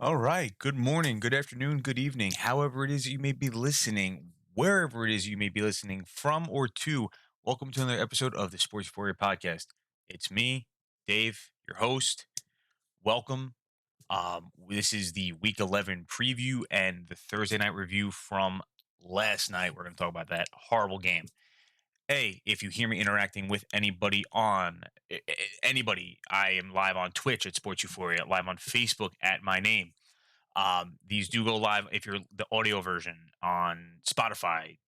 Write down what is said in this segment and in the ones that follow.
All right. Good morning, good afternoon, good evening, however it is you may be listening, wherever it is you may be listening from or to. Welcome to another episode of the Sports Warrior Podcast. It's me, Dave, your host. Welcome. This is the Week 11 preview and the Thursday night review from last night. We're going to talk about that horrible game. Hey, if you hear me interacting with anybody anybody, I am live on Twitch at Sports Euphoria, live on Facebook at my name. These do go live if you're the audio version on Spotify,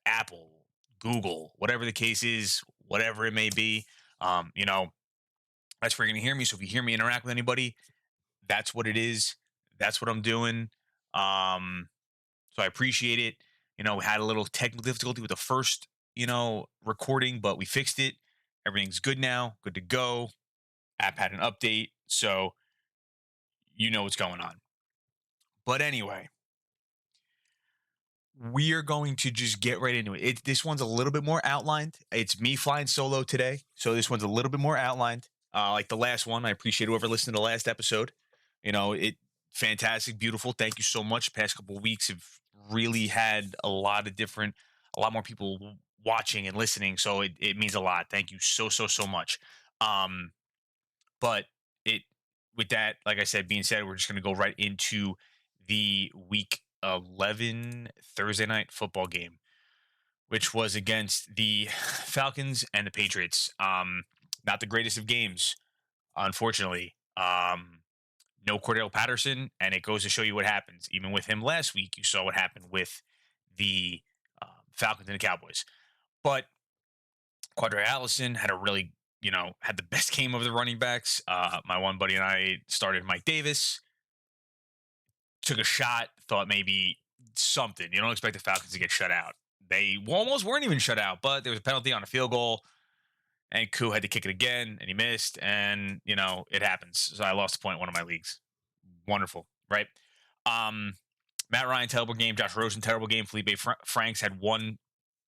Apple, Google, whatever the case is, whatever it may be. Um, you know, that's where you're gonna hear me. So if you hear me interact with anybody, that's what it is. That's what I'm doing. Um, so I appreciate it. We had a little technical difficulty with the first, recording, but we fixed it. Everything's good now, good to go. App had an update, so you know what's going on. But anyway, we are going to just get right into it. This one's a little bit more outlined. It's me flying solo today, so this one's a little bit more outlined. Like the last one, I appreciate whoever listened to the last episode. It fantastic, beautiful. Thank you so much. Past couple of weeks have really had a lot more people watching and listening, so it means a lot. Thank you so much. Um, but it with that, like I said, being said, we're just going to go right into the week 11 Thursday night football game, which was against the Falcons and the Patriots. Not the greatest of games, unfortunately. No Cordell Patterson, and it goes to show you what happens. Even with him last week, you saw what happened with the Falcons and the Cowboys. But Quadre Allison had a really, had the best game of the running backs. My one buddy and I started Mike Davis, took a shot, thought maybe something. You don't expect the Falcons to get shut out. They almost weren't even shut out, but there was a penalty on a field goal, and Koo had to kick it again, and he missed, and it happens. So I lost a point in one of my leagues. Wonderful, right? Um, Matt Ryan terrible game, Josh Rosen terrible game. Felipe Franks had one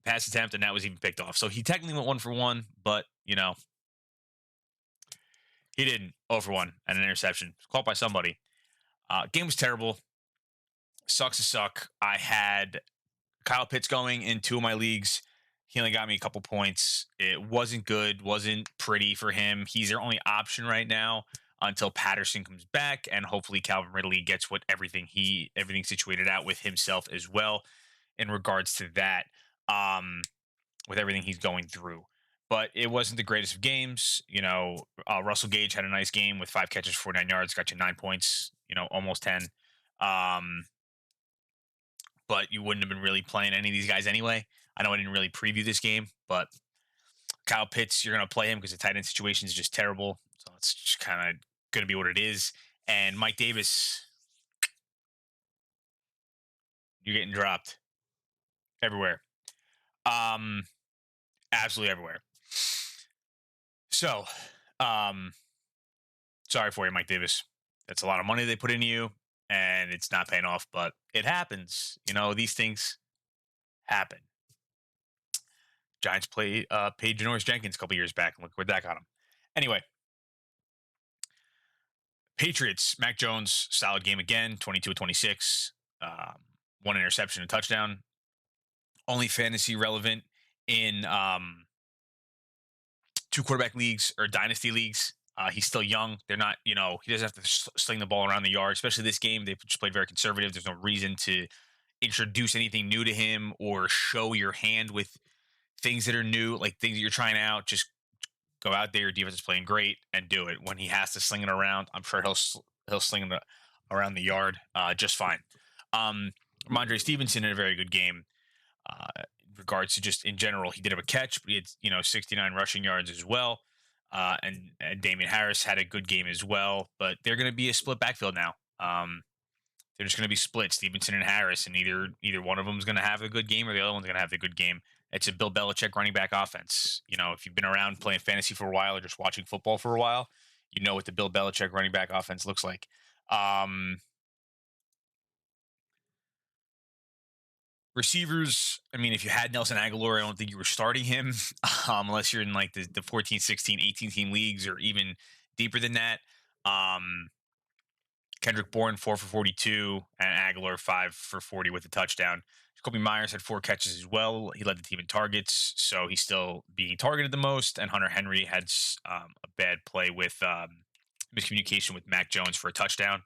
pass attempt, and that was even picked off. So he technically went 1 for 1, but he didn't. 0 for 1 and an interception. Caught by somebody. Game was terrible. Sucks to suck. I had Kyle Pitts going in two of my leagues. He only got me a couple points. It wasn't good, wasn't pretty for him. He's their only option right now until Patterson comes back, and hopefully Calvin Ridley gets everything situated out with himself as well in regards to that, with everything he's going through. But it wasn't the greatest of games. Russell Gage had a nice game with 5 catches, 49 yards, got you 9 points. Almost 10. Um, but you wouldn't have been really playing any of these guys anyway. I know I didn't really preview this game, but Kyle Pitts, you're going to play him because the tight end situation is just terrible. So it's just kind of going to be what it is. And Mike Davis, you're getting dropped everywhere. Absolutely everywhere. So, sorry for you, Mike Davis. That's a lot of money they put into you, and it's not paying off, but it happens. These things happen. Giants paid Janoris Jenkins a couple years back, and look where that got him. Anyway, Patriots, Mac Jones, solid game again, 22-26, one interception, a touchdown. Only fantasy relevant in two quarterback leagues or dynasty leagues. He's still young. They're not, he doesn't have to sling the ball around the yard, especially this game. They just played very conservative. There's no reason to introduce anything new to him or show your hand with things that are new, like things that you're trying out. Just go out there. Your defense is playing great and do it. When he has to sling it around, I'm sure he'll sling it around the yard just fine. Ramondre Stevenson had a very good game. In regards to just in general, he did have a catch, but he had 69 rushing yards as well. And Damian Harris had a good game as well. But they're going to be a split backfield now. They're just going to be split, Stevenson and Harris, and either one of them is going to have a good game or the other one's going to have the good game. It's a Bill Belichick running back offense. If you've been around playing fantasy for a while or just watching football for a while, you know what the Bill Belichick running back offense looks like. Receivers, I mean, if you had Nelson Aguilar, I don't think you were starting him unless you're in like the 14, 16, 18 team leagues or even deeper than that. Kendrick Bourne 4 for 42, and Aguilar 5 for 40 with a touchdown. Kobe Myers had 4 catches as well. He led the team in targets, so he's still being targeted the most. And Hunter Henry had a bad play with miscommunication with Mac Jones for a touchdown.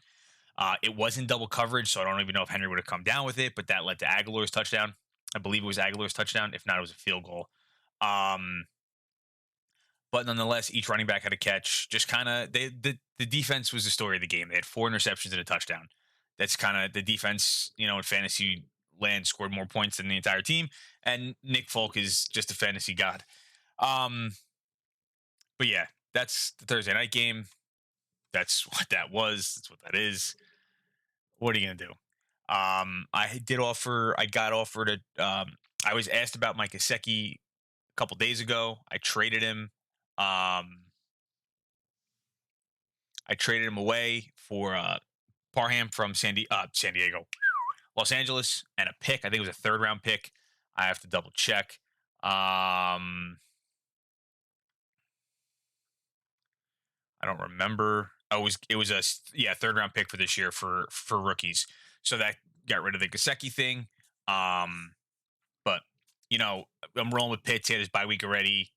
It was in double coverage, so I don't even know if Henry would have come down with it, but that led to Aguilar's touchdown. I believe it was Aguilar's touchdown. If not, it was a field goal. Um, but nonetheless, each running back had a catch. Just kind of the defense was the story of the game. They had 4 interceptions and a touchdown. That's kind of the defense, in fantasy land scored more points than the entire team. And Nick Folk is just a fantasy god. Um, but yeah, that's the Thursday night game. That's what that was. That's what that is. What are you gonna do? I got offered I was asked about Mike Gesicki a couple days ago. I traded him away for Parham from San Diego, Los Angeles, and a pick. I think it was a third round pick. I have to double check. I don't remember. Oh, it was a third round pick for this year for rookies. So that got rid of the Gesicki thing. But I'm rolling with Pitts. He had his bye week already.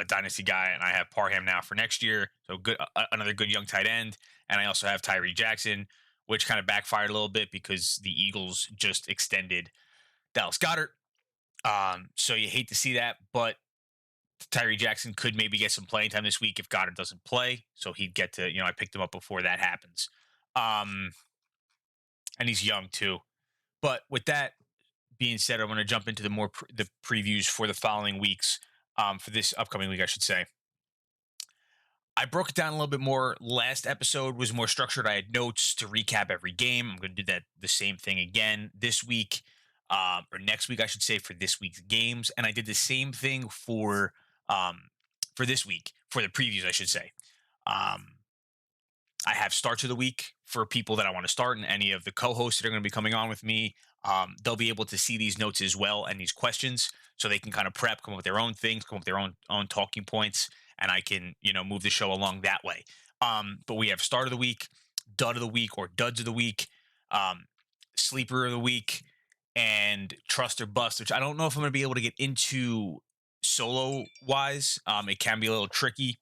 Dynasty guy, and I have Parham now for next year. So good, another good young tight end. And I also have Tyree Jackson, which kind of backfired a little bit because the Eagles just extended Dallas Goedert. So you hate to see that, but Tyree Jackson could maybe get some playing time this week if Goddard doesn't play. So he'd get to, I picked him up before that happens. And he's young too. But with that being said, I'm going to jump into the previews for the following weeks, for this upcoming week, I should say. I broke it down a little bit more. Last episode was more structured. I had notes to recap every game. I'm going to do the same thing again this week, or next week, I should say, for this week's games. And I did the same thing for this week, for the previews, I should say. I have starts of the week for people that I want to start, and any of the co-hosts that are going to be coming on with me. They'll be able to see these notes as well and these questions, so they can kind of prep, come up with their own things, come up with their own talking points, and I can move the show along that way. But we have start of the week, dud of the week, or duds of the week, sleeper of the week, and trust or bust, which I don't know if I'm going to be able to get into solo wise. It can be a little tricky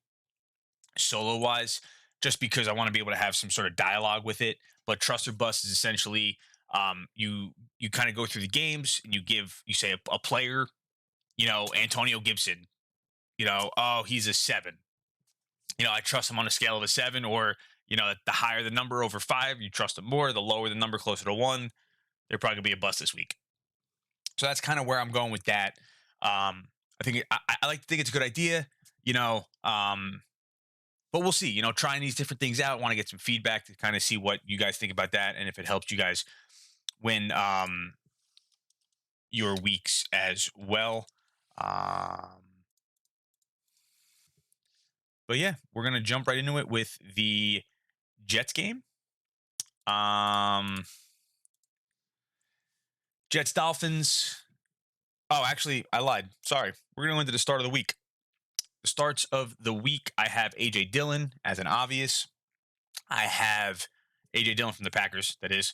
solo wise, just because I want to be able to have some sort of dialogue with it. But trust or bust is essentially, you kind of go through the games and you say a player, Antonio Gibson, oh, he's a 7. I trust him on a scale of a 7, or the higher the number over 5, you trust him more. The lower the number, closer to 1, they're probably gonna be a bust this week. So that's kind of where I'm going with that. I like to think it's a good idea, but we'll see. Trying these different things out. I want to get some feedback to kind of see what you guys think about that, and if it helps you guys win your weeks as well. But yeah, we're gonna jump right into it with the Jets game. Jets Dolphins. Oh, actually, I lied. Sorry. We're gonna go into the start of the week. The starts of the week, I have AJ Dillon as an obvious. I have AJ Dillon from the Packers, that is,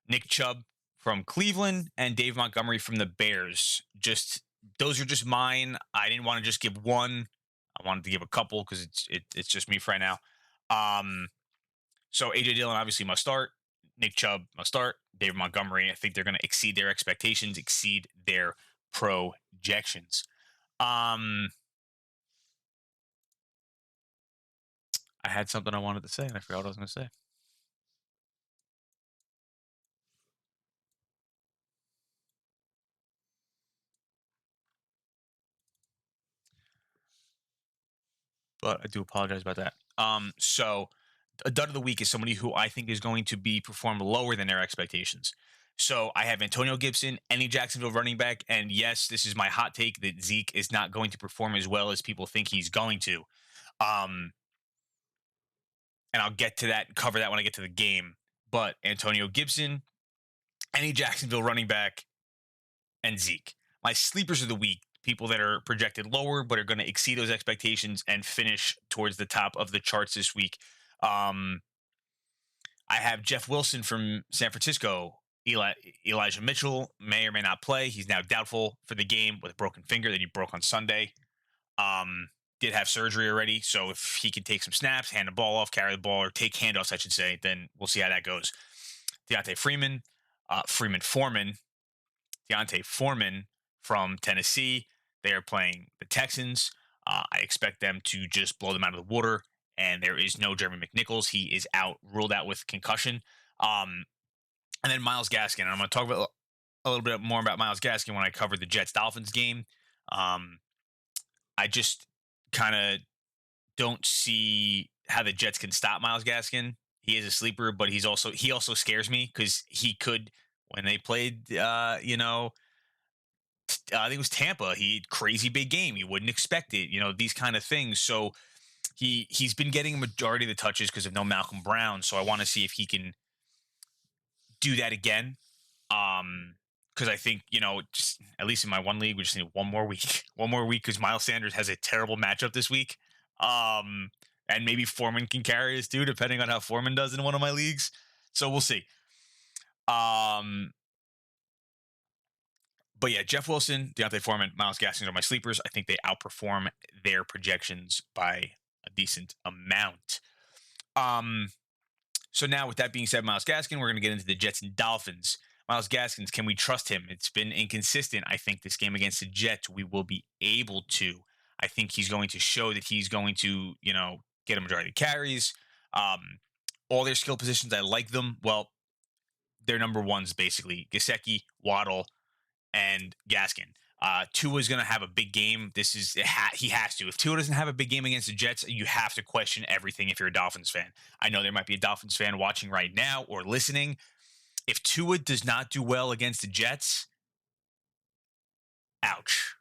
Nick Chubb from Cleveland, and Dave Montgomery from the Bears. Those are just mine. I didn't want to just give one. I wanted to give a couple because it's just me for right now. So AJ Dillon obviously must start. Nick Chubb must start. David Montgomery, I think they're going to exceed their expectations, exceed their projections. I had something I wanted to say, and I forgot what I was going to say. But I do apologize about that. So a dud of the week is somebody who I think is going to be perform lower than their expectations. So I have Antonio Gibson, any Jacksonville running back, and yes, this is my hot take that Zeke is not going to perform as well as people think he's going to. And I'll get to that and cover that when I get to the game. But Antonio Gibson, any Jacksonville running back, and Zeke. My sleepers of the week, people that are projected lower but are going to exceed those expectations and finish towards the top of the charts this week. I I have Jeff Wilson from San Francisco. Elijah Mitchell may or may not play. He's now doubtful for the game with a broken finger that he broke on Sunday. Um, did have surgery already, so if he can take some snaps, hand the ball off, carry the ball, or take handoffs, I should say, then we'll see how that goes. Deontay Freeman, Deontay Foreman from Tennessee. They are playing the Texans. I expect them to just blow them out of the water. And there is no Jeremy McNichols. He is out, ruled out with concussion. And then Myles Gaskin. I'm going to talk about a little bit more about Myles Gaskin when I cover the Jets Dolphins game. I just kind of don't see how the Jets can stop Myles Gaskin. He is a sleeper, but he also scares me because he could, when they played I think it was Tampa. He had crazy big game. You wouldn't expect it. These kind of things. So he's been getting a majority of the touches because of no Malcolm Brown. So I want to see if he can do that again. Because I think just at least in my one league, we just need one more week, because Miles Sanders has a terrible matchup this week. And maybe Foreman can carry us too, depending on how Foreman does in one of my leagues. So we'll see. But yeah, Jeff Wilson, Deontay Foreman, Myles Gaskin are my sleepers. I think they outperform their projections by a decent amount. So now with that being said, Myles Gaskin, we're going to get into the Jets and Dolphins. Myles Gaskins, can we trust him? It's been inconsistent. I think this game against the Jets, we will be able to. I think he's going to show that he's going to, get a majority of carries. All their skill positions, I like them. Well, their number ones basically Gesicki, Waddle, and Gaskin. Tua is going to have a big game. He has to. If Tua doesn't have a big game against the Jets, you have to question everything if you're a Dolphins fan. I know there might be a Dolphins fan watching right now or listening. If Tua does not do well against the Jets, ouch.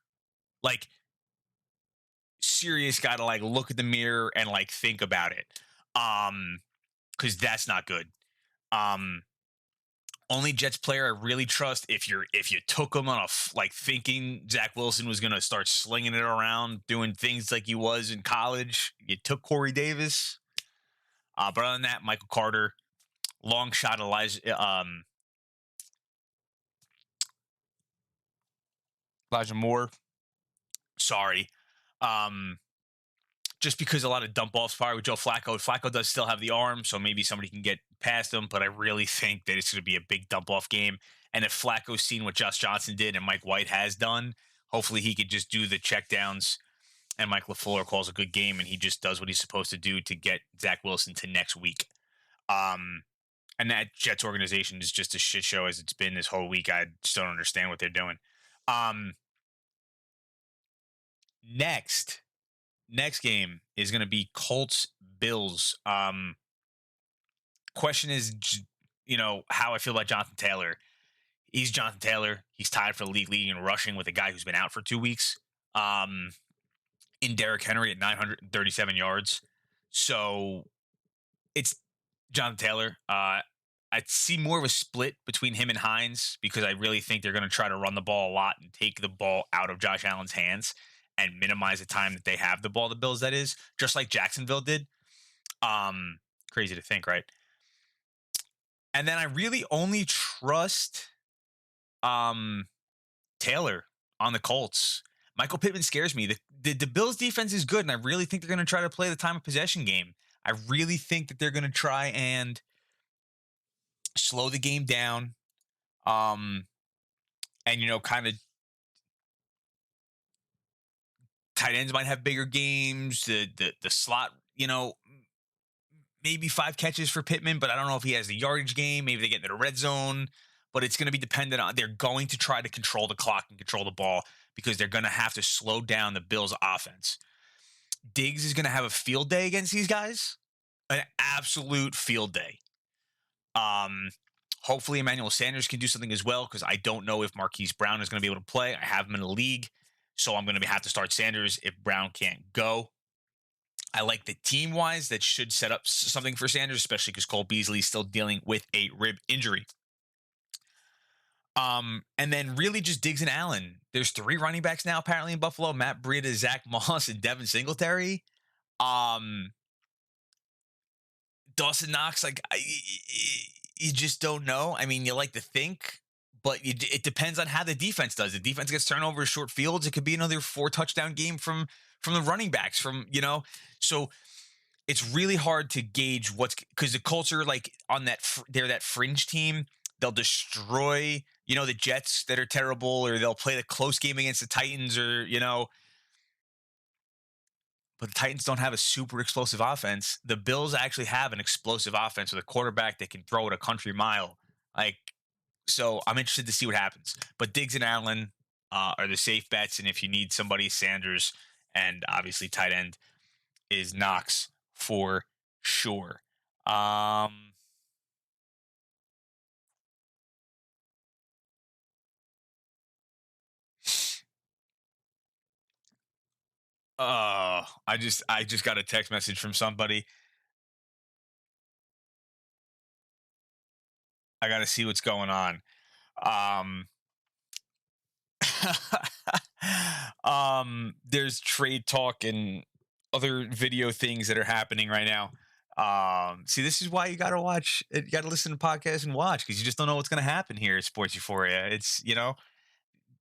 Like, serious got to look at the mirror and think about it. Because that's not good. Only Jets player I really trust if you took him on thinking Zach Wilson was gonna start slinging it around, doing things like he was in college. You took Corey Davis, but other than that, Michael Carter, long shot Elijah Moore. Sorry, just because a lot of dump offs fire with Joe Flacco. Flacco does still have the arm, so maybe somebody can get past him, but I really think that it's going to be a big dump off game. And if Flacco's seen what Josh Johnson did and Mike White has done, hopefully he could just do the checkdowns and Mike LaFleur calls a good game and he just does what he's supposed to do to get Zach Wilson to next week. And that Jets organization is just a shit show as it's been this whole week. I just don't understand what they're doing. Next game is going to be Colts Bills. Question is, how I feel about Jonathan Taylor. He's Jonathan Taylor. He's tied for the league in rushing with a guy who's been out for 2 weeks. In Derrick Henry at 937 yards. So it's Jonathan Taylor. I see more of a split between him and Hines because I really think they're going to try to run the ball a lot and take the ball out of Josh Allen's hands and minimize the time that they have the ball, the Bills, that is, just like Jacksonville did. Crazy to think, right? And then I really only trust Taylor on the Colts. Michael Pittman scares me. The Bills defense is good, and I really think they're going to try to play the time of possession game. I really think that they're going to try and slow the game down. And, kind of tight ends might have bigger games. The slot, maybe 5 catches for Pittman, but I don't know if he has the yardage game. Maybe they get into the red zone, but it's going to be dependent on, they're going to try to control the clock and control the ball because they're going to have to slow down the Bills offense. Diggs is going to have a field day against these guys, an absolute field day. Hopefully Emmanuel Sanders can do something as well because I don't know if Marquise Brown is going to be able to play. I have him in the league, so I'm going to have to start Sanders if Brown can't go. I like the team-wise that should set up something for Sanders, especially because Cole Beasley is still dealing with a rib injury. And then really just Diggs and Allen. There's 3 running backs now apparently in Buffalo: Matt Breida, Zach Moss, and Devin Singletary. The Dawson Knox, like you just don't know. I mean, you like to think, but it depends on how the defense does. The defense gets turnovers, short fields. It could be another 4 touchdown game from the running backs. So it's really hard to gauge what's because the Colts are like on that they're that fringe team. They'll destroy the Jets that are terrible, or they'll play the close game against the Titans, or. But the Titans don't have a super explosive offense. The Bills actually have an explosive offense with a quarterback that can throw it a country mile. Like, so I'm interested to see what happens. But Diggs and Allen are the safe bets, and if you need somebody, Sanders, and obviously tight end is Knox for sure. I just got a text message from somebody. I got to see what's going on. Um, there's trade talk and other video things that are happening right now. See, this is why you gotta watch, you gotta listen to podcasts and watch because you just don't know what's gonna happen here at Sports Euphoria. It's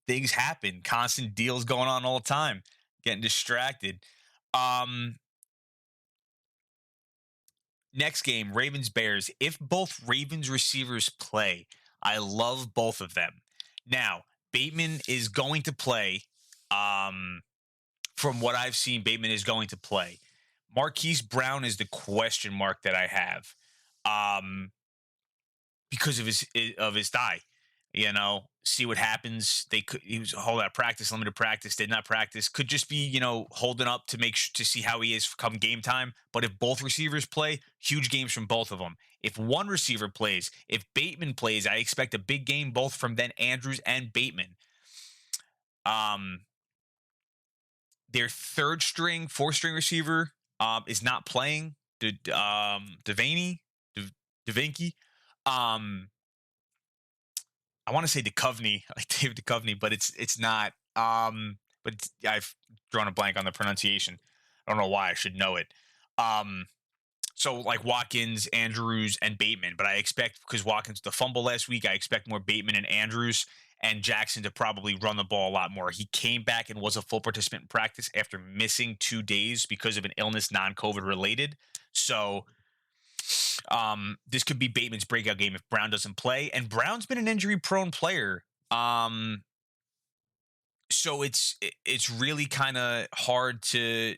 things happen, constant deals going on all the time, getting distracted. Um, Next game, Ravens Bears. If both Ravens receivers play, I love both of them. Now, Bateman is going to play. From what I've seen, Bateman is going to play. Marquise Brown is the question mark that I have, because of his thigh. See what happens. He was hold out practice, limited practice, did not practice. Could just be holding up to see how he is come game time. But if both receivers play, huge games from both of them. If one receiver plays, if Bateman plays, I expect a big game both from then Andrews and Bateman. Their third string, fourth string receiver is not playing. Devaney, Devinky. I want to say Duchovny, like David Duchovny, but it's not. I've drawn a blank on the pronunciation. I don't know why. I should know it. Um, so like Watkins, Andrews, and Bateman, but I expect because Watkins the fumble last week, I expect more Bateman and Andrews and Jackson to probably run the ball a lot more. He came back and was a full participant in practice after missing 2 days because of an illness non-COVID related. So this could be Bateman's breakout game if Brown doesn't play. And Brown's been an injury-prone player. So it's really kind of hard to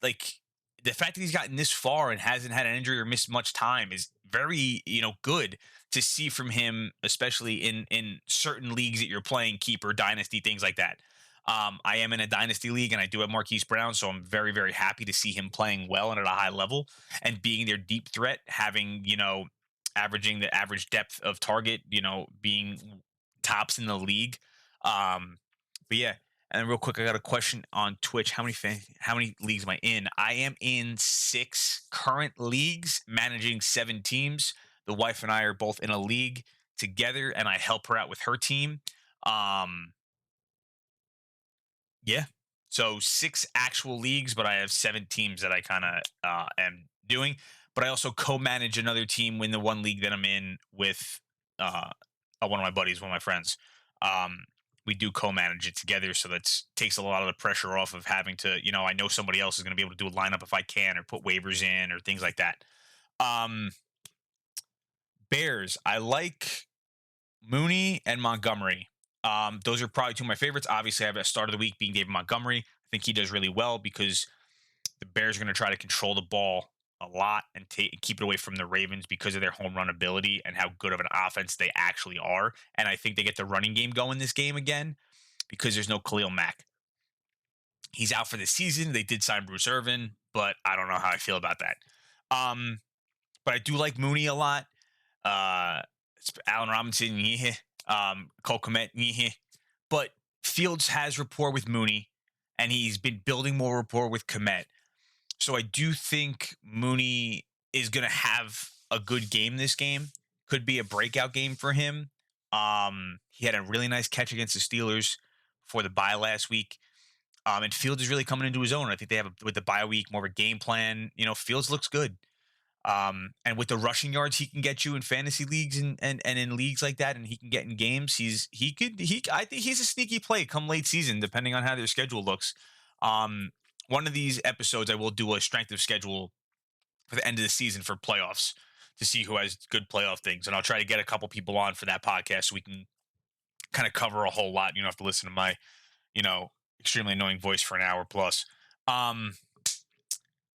like the fact that he's gotten this far and hasn't had an injury or missed much time is very good to see from him, especially in certain leagues that you're playing, keeper, dynasty, things like that. I am in a dynasty league and I do have Marquise Brown, so I'm very, very happy to see him playing well and at a high level and being their deep threat, having, averaging the average depth of target, being tops in the league. But yeah, and real quick, I got a question on Twitch. How many leagues am I in? I am in 6 current leagues, managing 7 teams. The wife and I are both in a league together, and I help her out with her team. Um, Yeah. So 6 actual leagues, but I have 7 teams that I kind of am doing. But I also co-manage another team in the one league that I'm in with one of my buddies, one of my friends. We do co-manage it together, so that takes a lot of the pressure off of having to, I know somebody else is going to be able to do a lineup if I can, or put waivers in, or things like that. Bears, I like Mooney and Montgomery. Those are probably 2 of my favorites. Obviously, I have a start of the week being David Montgomery. I think he does really well because the Bears are going to try to control the ball a lot and keep it away from the Ravens because of their home run ability and how good of an offense they actually are. And I think they get the running game going this game again because there's no Khalil Mack. He's out for the season. They did sign Bruce Irvin, but I don't know how I feel about that. But I do like Mooney a lot. Allen Robinson, yeah. Cole Kmet, yeah. But Fields has rapport with Mooney, and he's been building more rapport with Kmet. So I do think Mooney is going to have a good game this game. Could be a breakout game for him. He had a really nice catch against the Steelers for the bye last week. And Fields is really coming into his own. I think they have with the bye week more of a game plan. Fields looks good. And with the rushing yards he can get you in fantasy leagues and in leagues like that, and he can get in games, I think he's a sneaky play come late season, depending on how their schedule looks. Um, One of these episodes, I will do a strength of schedule for the end of the season for playoffs to see who has good playoff things, and I'll try to get a couple people on for that podcast so we can kind of cover a whole lot. You don't have to listen to my, you know, extremely annoying voice for an hour plus. Um,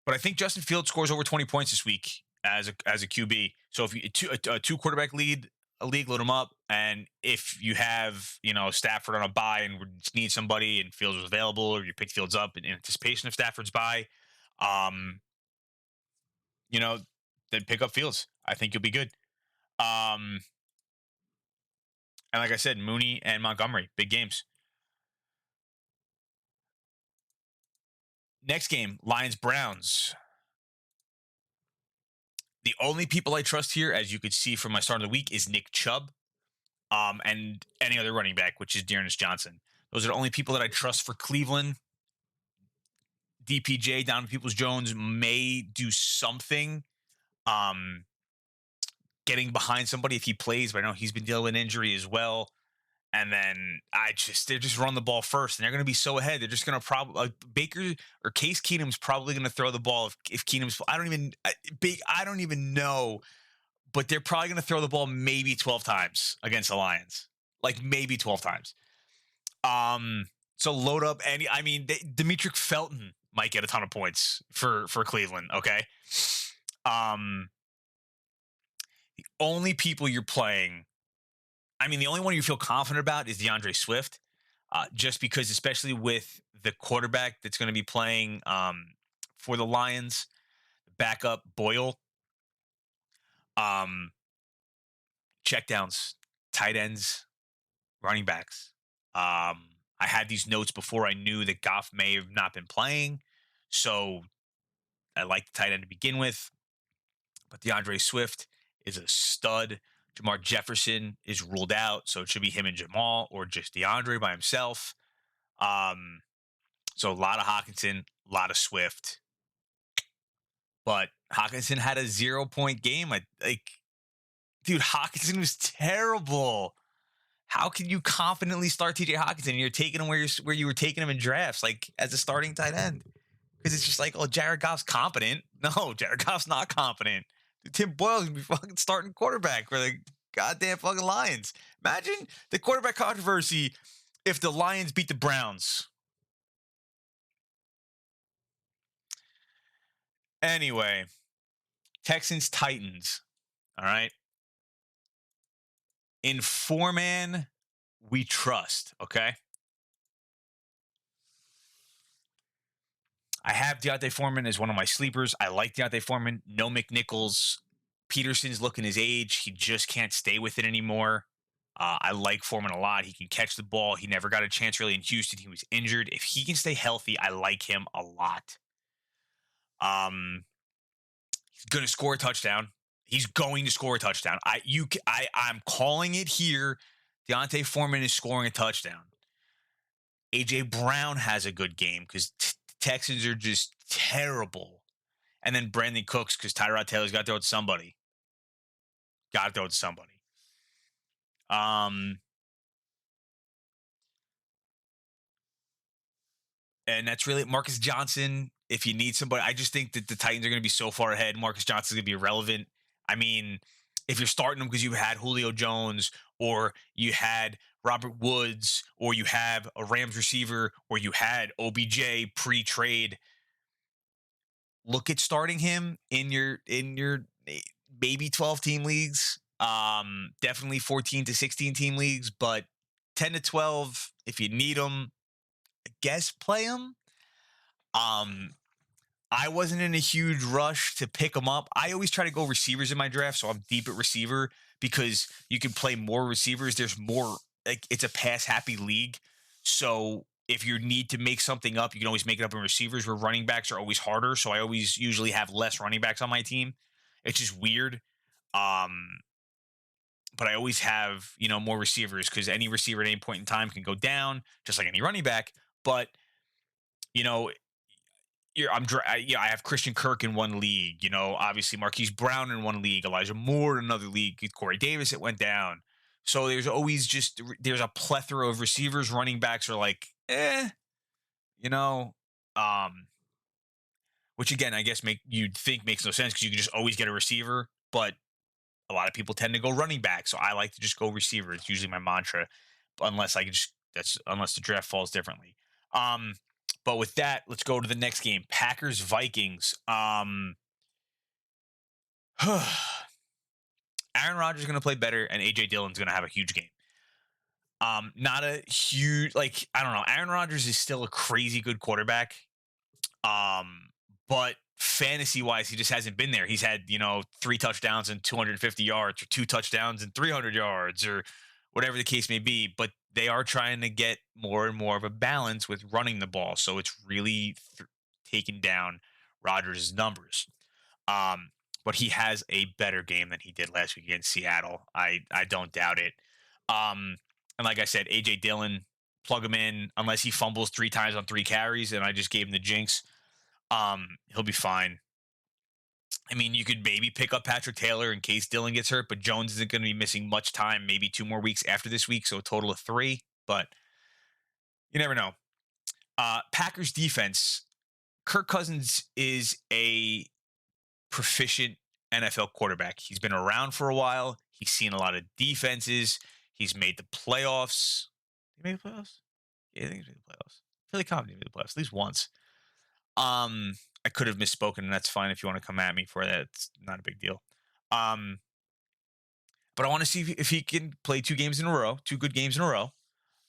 but I think Justin Fields scores over 20 points this week as a QB. So if you a two quarterback lead a league, load him up. And if you have Stafford on a bye and need somebody and Fields is available, or you pick Fields up in anticipation of Stafford's bye, um, you know, then pick up Fields. I think you'll be good. And like I said, Mooney and Montgomery, big games. Next game, Lions Browns. The only people I trust here, as you could see from my start of the week, is Nick Chubb, and any other running back, which is Dearness Johnson. Those are the only people that I trust for Cleveland. DPJ, Donovan Peoples-Jones, may do something, um, getting behind somebody if he plays, but I know he's been dealing with an injury as well. And then they just run the ball first, and they're going to be so ahead. They're just going to probably Baker or Case Keenum's probably going to throw the ball if Keenum's. I don't even know, but they're probably going to throw the ball maybe 12 times against the Lions, like maybe 12 times. So load up any. I mean, Demetric Felton might get a ton of points for Cleveland. Okay. The only people you're playing, I mean, the only one you feel confident about is DeAndre Swift, just because, especially with the quarterback that's going to be playing for the Lions, backup Boyle, um, checkdowns, tight ends, running backs. I had these notes before I knew that Goff may have not been playing, so I like the tight end to begin with. But DeAndre Swift is a stud. Jamar Jefferson is ruled out, so it should be him and Jamal, or just DeAndre by himself. So a lot of Hawkinson, a lot of Swift. But Hawkinson had a 0-point game. Dude, Hawkinson was terrible. How can you confidently start TJ Hawkinson? You're taking him where you were taking him in drafts, like as a starting tight end, because it's just like, oh, Jared Goff's competent. No, Jared Goff's not competent. Tim Boyle's gonna be fucking starting quarterback for the goddamn fucking Lions. Imagine the quarterback controversy if the Lions beat the Browns. Anyway, Texans Titans. All right. In four-man, we trust. Okay. I have Deontay Foreman as one of my sleepers. I like Deontay Foreman. No McNichols. Peterson's looking his age. He just can't stay with it anymore. I like Foreman a lot. He can catch the ball. He never got a chance really in Houston. He was injured. If he can stay healthy, I like him a lot. He's going to score a touchdown. He's going to score a touchdown. I'm calling it here. Deontay Foreman is scoring a touchdown. AJ Brown has a good game because Texans are just terrible. And then Brandon Cooks because Tyrod Taylor's got to throw it to somebody. Got to throw it to somebody. And that's really Marcus Johnson. If you need somebody, I just think that the Titans are going to be so far ahead. Marcus Johnson's going to be irrelevant. I mean, if you're starting them because you had Julio Jones, or you had Robert Woods, or you have a Rams receiver, or you had OBJ pre-trade, look at starting him in your maybe 12 team leagues. Definitely 14 to 16 team leagues, but 10 to 12 if you need them, I guess play them. I wasn't in a huge rush to pick them up. I always try to go receivers in my draft, so I'm deep at receiver because you can play more receivers. There's more, like, it's a pass happy league. So if you need to make something up, you can always make it up in receivers, where running backs are always harder. So I always usually have less running backs on my team. It's just weird. But I always have, more receivers, because any receiver at any point in time can go down, just like any running back. But, you know, I have Christian Kirk in one league. Obviously Marquise Brown in one league, Elijah Moore in another league, Corey Davis it went down. So there's a plethora of receivers. Running backs are like, you know, um, which again I guess you'd think makes no sense because you can just always get a receiver, but a lot of people tend to go running back. So I like to just go receiver. It's usually my mantra, unless I can just that's unless the draft falls differently. Um, but with that, let's go to the next game. Packers Vikings. Aaron Rodgers is going to play better, and AJ Dillon's going to have a huge game. Not a huge I don't know. Aaron Rodgers is still a crazy good quarterback. But fantasy wise, he just hasn't been there. He's had 3 touchdowns and 250 yards, or 2 touchdowns and 300 yards, or whatever the case may be. But they are trying to get more and more of a balance with running the ball, so it's really taken down Rodgers' numbers. Um, but he has a better game than he did last week against Seattle. I don't doubt it. And like I said, AJ Dillon, plug him in unless he fumbles 3 times on 3 carries, and I just gave him the jinx. He'll be fine. I mean, you could maybe pick up Patrick Taylor in case Dillon gets hurt, but Jones isn't going to be missing much time, maybe 2 more weeks after this week, so a total of 3. But you never know. Packers defense. Kirk Cousins is a proficient NFL quarterback. He's been around for a while. He's seen a lot of defenses. He's made the playoffs. He made the playoffs? Yeah, I think he's made the playoffs. I feel like Cobb made the playoffs at least once. I could have misspoken, and that's fine if you want to come at me for that. It's not a big deal. But I want to see if he can play 2 games in a row, 2 good games in a row.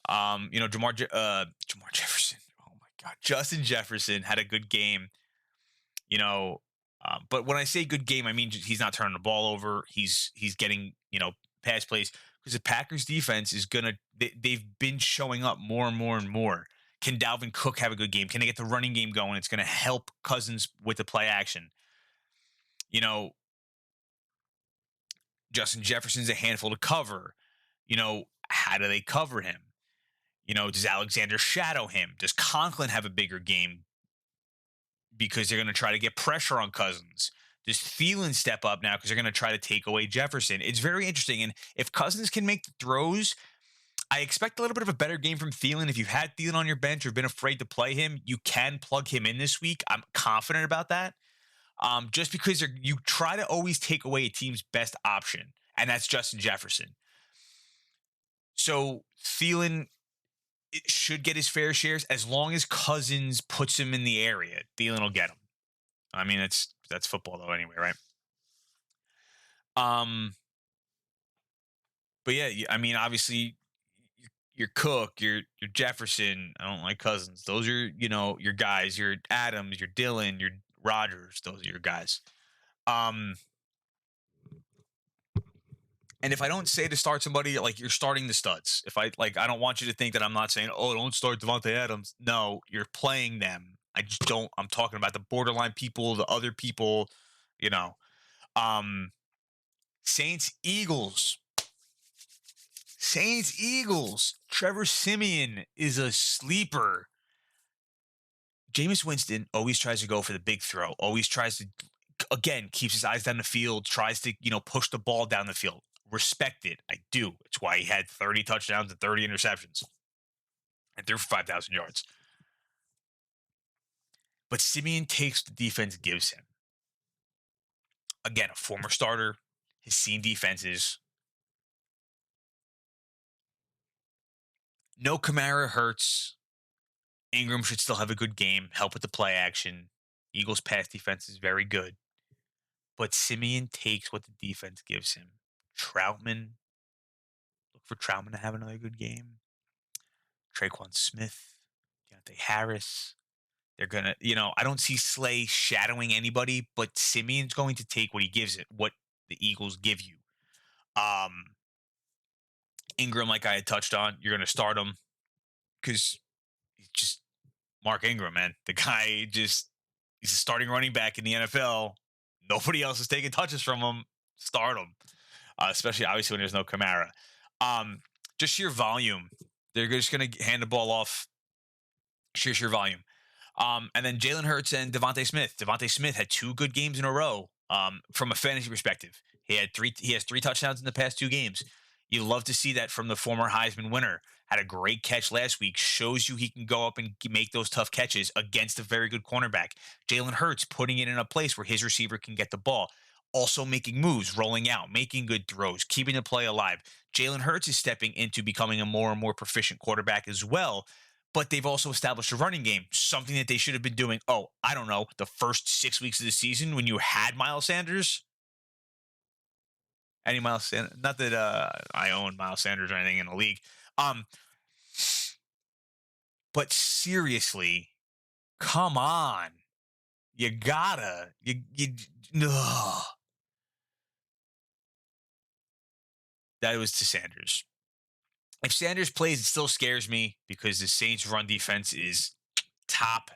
Jamar Jefferson. Oh my God, Justin Jefferson had a good game. But when I say good game, I mean he's not turning the ball over. He's getting pass plays because the Packers defense is they've been showing up more and more and more. Can Dalvin Cook have a good game? Can they get the running game going? It's going to help Cousins with the play action. Justin Jefferson's a handful to cover. How do they cover him? Does Alexander shadow him? Does Conklin have a bigger game because they're going to try to get pressure on Cousins? Does Thielen step up now because they're going to try to take away Jefferson? It's very interesting. And if Cousins can make the throws, I expect a little bit of a better game from Thielen. If you've had Thielen on your bench or been afraid to play him, you can plug him in this week. I'm confident about that. Just because you try to always take away a team's best option, and that's Justin Jefferson. So Thielen should get his fair shares as long as Cousins puts him in the area. Thielen will get him. I mean, that's football though, anyway, right? But yeah, I mean, obviously, your Cook, your Jefferson. I don't like Cousins. Those are your guys. Your Adams, your Dillon, your Rodgers. Those are your guys. And if I don't say to start somebody, like you're starting the studs. If I don't want you to think that I'm not saying, oh, don't start Devontae Adams. No, you're playing them. I just don't. I'm talking about the borderline people, the other people. You know, Saints Eagles. Saints Eagles. Trevor Siemian is a sleeper. Jameis Winston always tries to go for the big throw. Always tries to, again, keeps his eyes down the field. Tries to push the ball down the field. Respect it. I do. It's why he had 30 touchdowns and 30 interceptions and threw for 5,000 yards. But Simeon takes what the defense gives him. Again, a former starter, has seen defenses. No Kamara hurts. Ingram should still have a good game, help with the play action. Eagles' pass defense is very good. But Simeon takes what the defense gives him. Troutman, look for Troutman to have another good game. Traquan Smith, Deontay Harris. They're going to, I don't see Slay shadowing anybody, but Simeon's going to take what he gives it, what the Eagles give you. Ingram, like I had touched on, you're going to start him because he's just Mark Ingram, man. The guy he's a starting running back in the NFL. Nobody else is taking touches from him. Start him, especially obviously when there's no Kamara. Just sheer volume. They're just going to hand the ball off. Sheer volume. And then Jalen Hurts and Devontae Smith. Devontae Smith had two good games in a row. From a fantasy perspective, he had three. He has three touchdowns in the past two games. You love to see that from the former Heisman winner. Had a great catch last week. Shows you he can go up and make those tough catches against a very good cornerback. Jalen Hurts putting it in a place where his receiver can get the ball. Also making moves, rolling out, making good throws, keeping the play alive. Jalen Hurts is stepping into becoming a more and more proficient quarterback as well, but they've also established a running game, something that they should have been doing. Oh, I don't know, the first 6 weeks of the season when you had Miles Sanders. Any Miles Sanders? Not that I own Miles Sanders or anything in the league. Um, but seriously, come on, you gotta ugh. That was to Sanders. If Sanders plays, it still scares me because the Saints' run defense is top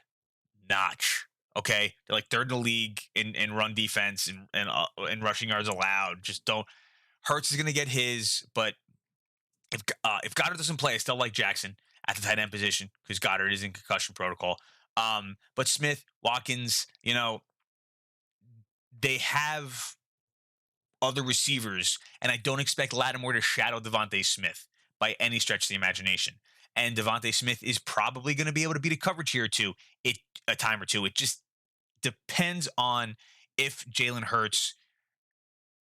notch. Okay, they're like third in the league in run defense and rushing yards allowed. Just don't. Hurts is going to get his, but if Goddard doesn't play, I still like Jackson at the tight end position because Goddard is in concussion protocol. But Smith, Watkins, they have other receivers, and I don't expect Lattimore to shadow Devontae Smith by any stretch of the imagination. And Devontae Smith is probably going to be able to beat a coverage here or two, a time or two. It just depends on if Jalen Hurts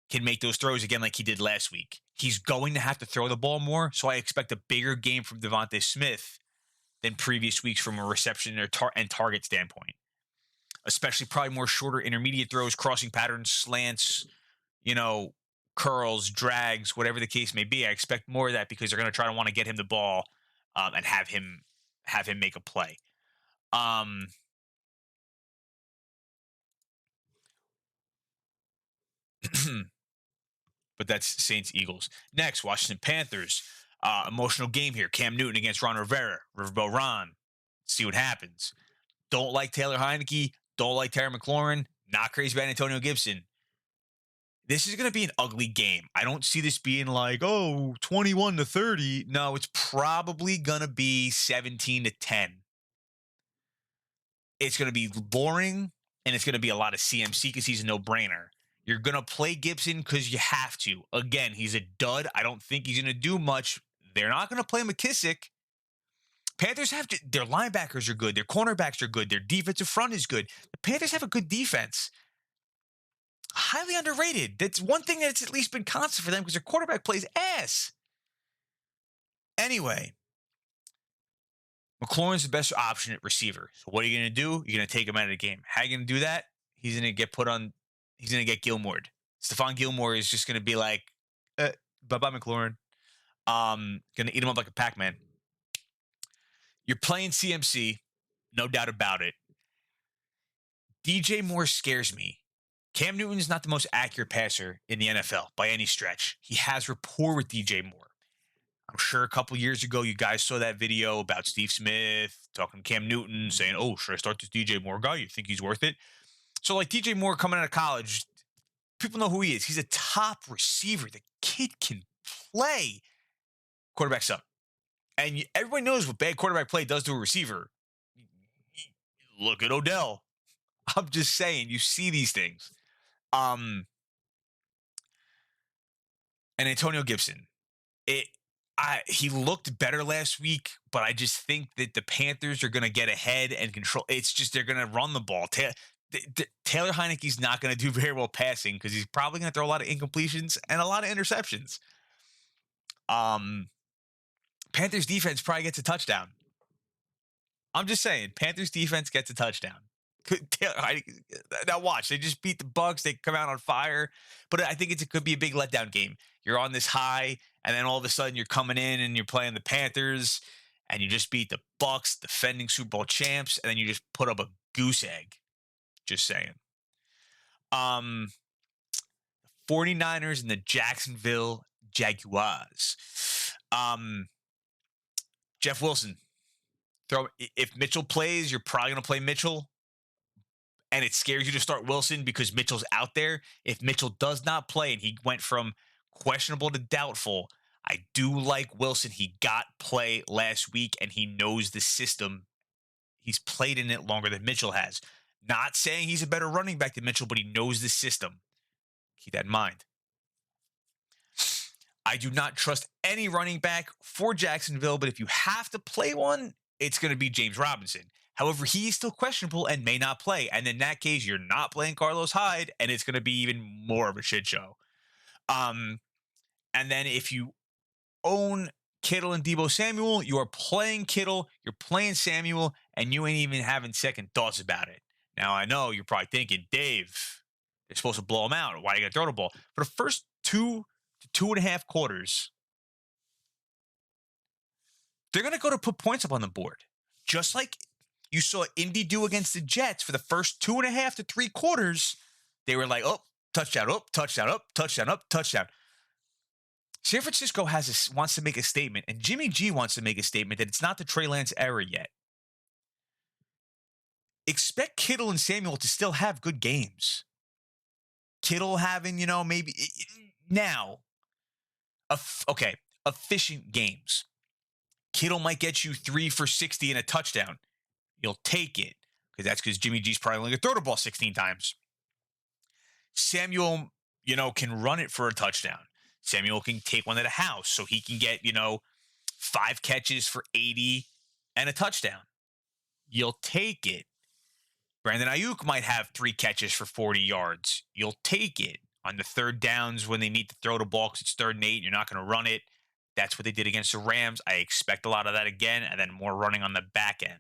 can make those throws again like he did last week. He's going to have to throw the ball more, so I expect a bigger game from Devontae Smith than previous weeks from a reception and target standpoint. Especially probably more shorter intermediate throws, crossing patterns, slants, curls, drags, whatever the case may be. I expect more of that because they're going to try to want to get him the ball and have him make a play. But that's Saints Eagles. Next, Washington Panthers. Emotional game here. Cam Newton against Ron Rivera. Riverboat Ron. See what happens. Don't like Taylor Heineke. Don't like Terry McLaurin. Not crazy about Antonio Gibson. This is going to be an ugly game. I don't see this being like, 21-30. No, it's probably going to be 17-10. It's going to be boring, and it's going to be a lot of CMC because he's a no-brainer. You're going to play Gibson because you have to. Again, he's a dud. I don't think he's going to do much. They're not going to play McKissick. Panthers have to, their linebackers are good. Their cornerbacks are good. Their defensive front is good. The Panthers have a good defense. Highly underrated. That's one thing that's at least been constant for them because their quarterback plays ass. Anyway, McLaurin's the best option at receiver. So what are you going to do? You're going to take him out of the game. How are you going to do that? He's going to get he's going to get Gilmored. Stephon Gilmore is just going to be like, bye-bye, McLaurin. Going to eat him up like a Pac-Man. You're playing CMC, no doubt about it. DJ Moore scares me. Cam Newton is not the most accurate passer in the NFL by any stretch. He has rapport with DJ Moore. I'm sure a couple years ago, you guys saw that video about Steve Smith talking to Cam Newton saying, should I start this DJ Moore guy? You think he's worth it? So like DJ Moore coming out of college, people know who he is. He's a top receiver. The kid can play. Quarterback's up. And everybody knows what bad quarterback play does to a receiver. Look at Odell. I'm just saying, you see these things. And Antonio Gibson. He looked better last week, but I just think that the Panthers are going to get ahead and control. It's just they're going to run the ball. Taylor Heineke's not going to do very well passing because he's probably going to throw a lot of incompletions and a lot of interceptions. Panthers defense probably gets a touchdown. I'm just saying, Panthers defense gets a touchdown. Now watch, they just beat the Bucs. They come out on fire, but I think it could be a big letdown game. You're on this high, and then all of a sudden you're coming in and you're playing the Panthers, and you just beat the Bucs, defending Super Bowl champs, and then you just put up a goose egg. Just saying. 49ers and the Jacksonville Jaguars. Jeff Wilson. If Mitchell plays, you're probably going to play Mitchell. And it scares you to start Wilson because Mitchell's out there. If Mitchell does not play and he went from questionable to doubtful, I do like Wilson. He got play last week and he knows the system. He's played in it longer than Mitchell has. Not saying he's a better running back than Mitchell, but he knows the system. Keep that in mind. I do not trust any running back for Jacksonville, but if you have to play one, it's going to be James Robinson. However, he is still questionable and may not play. And in that case, you're not playing Carlos Hyde, and it's going to be even more of a shit show. And then if you own Kittle and Deebo Samuel, you are playing Kittle, you're playing Samuel, and you ain't even having second thoughts about it. Now, I know you're probably thinking, Dave, they're supposed to blow him out. Why are you going to throw the ball? For the first 2.5 quarters, they're going to go to put points up on the board. Just like you saw Indy do against the Jets for the first 2.5 to 3 quarters, they were like, oh, touchdown, up, touchdown, up, touchdown, up, touchdown. San Francisco wants to make a statement, and Jimmy G wants to make a statement that it's not the Trey Lance era yet. Expect Kittle and Samuel to still have good games. Kittle having, maybe now, efficient games. Kittle might get you 3 for 60 and a touchdown. You'll take it because Jimmy G's probably only going to throw the ball 16 times. Samuel, can run it for a touchdown. Samuel can take one to the house so he can get, 5 catches for 80 and a touchdown. You'll take it. Brandon Ayuk might have 3 catches for 40 yards. You'll take it. On the third downs when they need to throw the ball because it's 3rd and 8, you're not going to run it. That's what they did against the Rams. I expect a lot of that again, and then more running on the back end.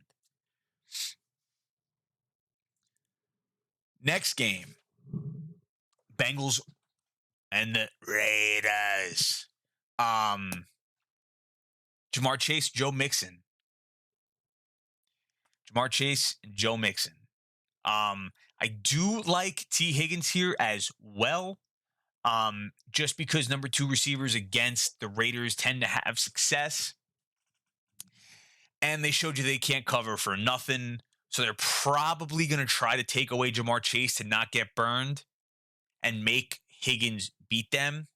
Next game, Bengals and the Raiders. Jamar Chase, Joe Mixon. Jamar Chase and Joe Mixon. I do like T. Higgins here as well. Just because number 2 receivers against the Raiders tend to have success. And they showed you they can't cover for nothing. So they're probably going to try to take away Jamar Chase to not get burned and make Higgins beat them.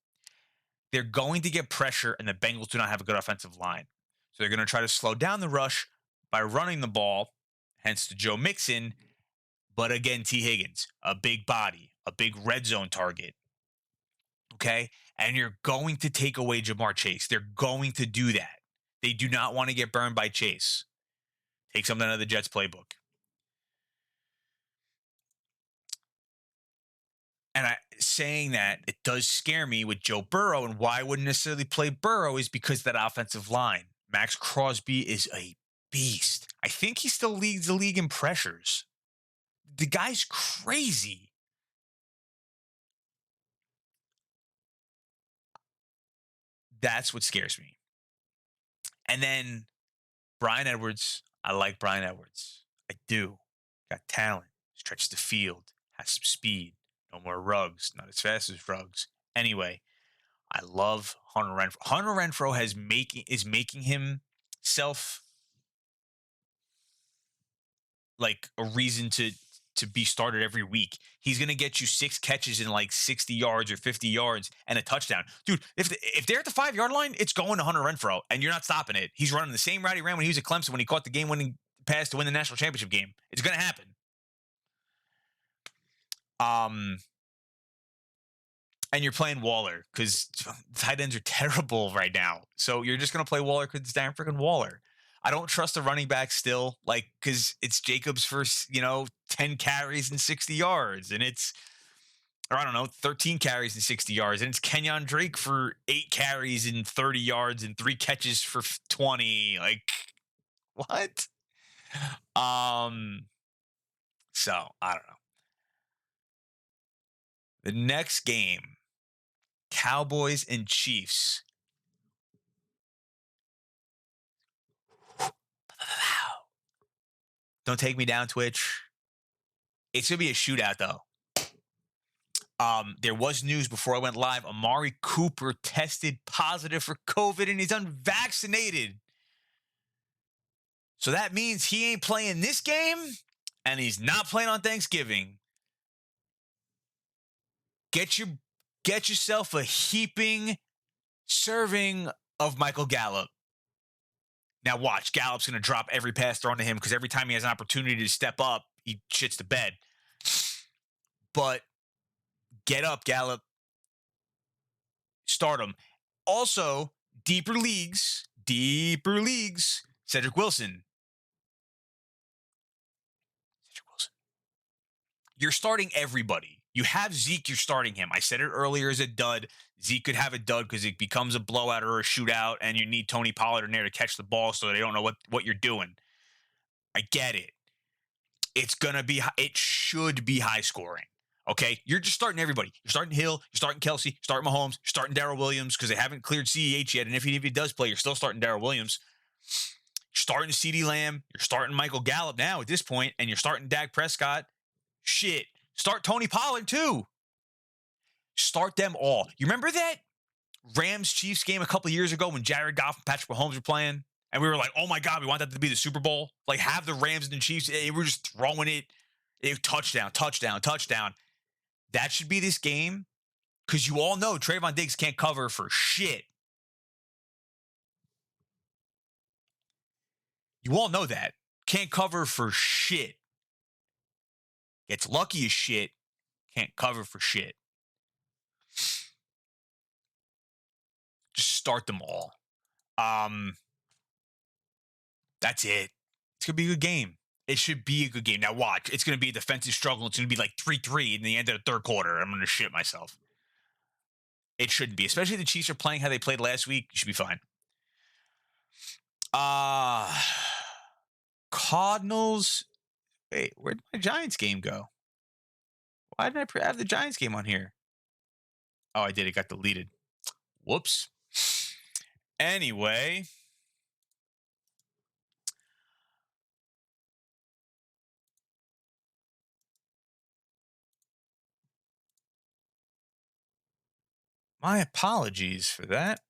They're going to get pressure, and the Bengals do not have a good offensive line. So they're going to try to slow down the rush by running the ball, hence the Joe Mixon. But again, T. Higgins, a big body, a big red zone target. Okay? And you're going to take away Jamar Chase. They're going to do that. They do not want to get burned by Chase. Take something out of the Jets playbook. And saying that, it does scare me with Joe Burrow, and why I wouldn't necessarily play Burrow is because that offensive line. Max Crosby is a beast. I think he still leads the league in pressures. The guy's crazy. That's what scares me. And then Bryan Edwards. I like Bryan Edwards. I do. Got talent. Stretches the field. Has some speed. No more Ruggs. Not as fast as Ruggs. Anyway, I love Hunter Renfrow. Hunter Renfrow is making himself like a reason to be started every week. He's going to get you 6 catches in like 60 yards or 50 yards and a touchdown. Dude, if they're at the 5-yard line, it's going to Hunter Renfrow, and you're not stopping it. He's running the same route he ran when he was at Clemson when he caught the game-winning pass to win the national championship game. It's going to happen. And you're playing Waller because tight ends are terrible right now. So you're just going to play Waller because it's Darren freaking Waller. I don't trust the running back still, because it's Jacobs for, 10 carries and 60 yards. And it's, 13 carries and 60 yards. And it's Kenyon Drake for 8 carries and 30 yards and 3 catches for 20. Like, what? So, I don't know. The next game, Cowboys and Chiefs. Don't take me down, Twitch. It's going to be a shootout, though. There was news before I went live. Amari Cooper tested positive for COVID, and he's unvaccinated. So that means he ain't playing this game, and he's not playing on Thanksgiving. Get yourself a heaping serving of Michael Gallup. Now watch, Gallup's going to drop every pass thrown to him because every time he has an opportunity to step up, he shits the bed. But get up, Gallup. Start him. Also, deeper leagues. Cedric Wilson. You're starting everybody. You have Zeke, you're starting him. I said it earlier as a dud. Zeke could have a dud because it becomes a blowout or a shootout, and you need Tony Pollard in there to catch the ball so they don't know what you're doing. I get it. It should be high scoring. Okay, you're just starting everybody. You're starting Hill, you're starting Kelsey, you're starting Mahomes, you're starting Darrell Williams because they haven't cleared CEH yet. And if he does play, you're still starting Darrell Williams. You're starting CeeDee Lamb, you're starting Michael Gallup now at this point, and you're starting Dak Prescott. Shit. Start Tony Pollard too. Start them all. You remember that Rams-Chiefs game a couple of years ago when Jared Goff and Patrick Mahomes were playing? And we were like, oh my God, we want that to be the Super Bowl. Like, have the Rams and the Chiefs. They were just throwing it. Touchdown. That should be this game because you all know Trayvon Diggs can't cover for shit. You all know that. Can't cover for shit. Gets lucky as shit. Can't cover for shit. Just start them all. That's it. It's going to be a good game. It should be a good game. Now watch. It's going to be a defensive struggle. It's going to be like 3-3 in the end of the third quarter. I'm going to shit myself. It shouldn't be. Especially if the Chiefs are playing how they played last week. You should be fine. Cardinals. Wait, where'd my Giants game go? Why didn't I have the Giants game on here? Oh, I did. It got deleted. Whoops. Anyway. My apologies for that.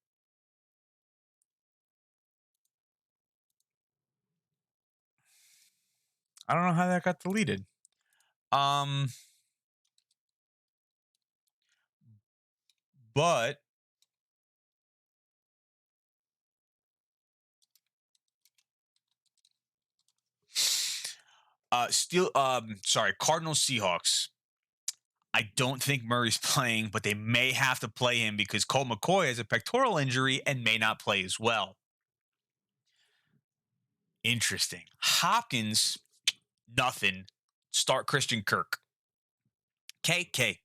I don't know how that got deleted. But Cardinals Seahawks. I don't think Murray's playing, but they may have to play him because Colt McCoy has a pectoral injury and may not play as well. Interesting. Hopkins, nothing. Start Christian Kirk. KK.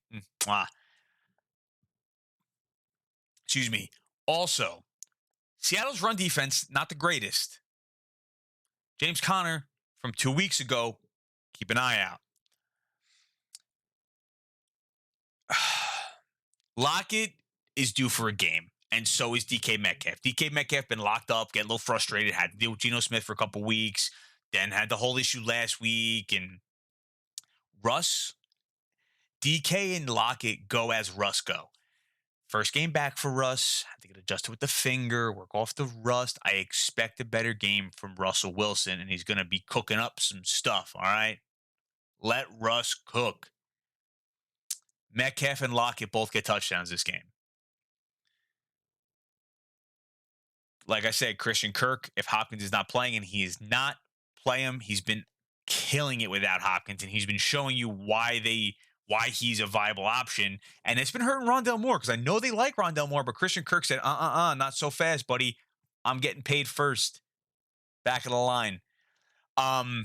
Excuse me. Also, Seattle's run defense, not the greatest. James Conner from 2 weeks ago, keep an eye out. Lockett is due for a game, and so is DK Metcalf. DK Metcalf been locked up, getting a little frustrated, had to deal with Geno Smith for a couple weeks, then had the whole issue last week. And Russ, DK and Lockett go as Russ go. First game back for Russ. Had to get adjusted with the finger, work off the rust. I expect a better game from Russell Wilson, and he's going to be cooking up some stuff, all right? Let Russ cook. Metcalf and Lockett both get touchdowns this game. Like I said, Christian Kirk, if Hopkins is not playing, and he is not, play him. He's been killing it without Hopkins, and he's been showing you why he's a viable option. And it's been hurting Rondale Moore because I know they like Rondale Moore, but Christian Kirk said, not so fast, buddy. I'm getting paid first. Back of the line. But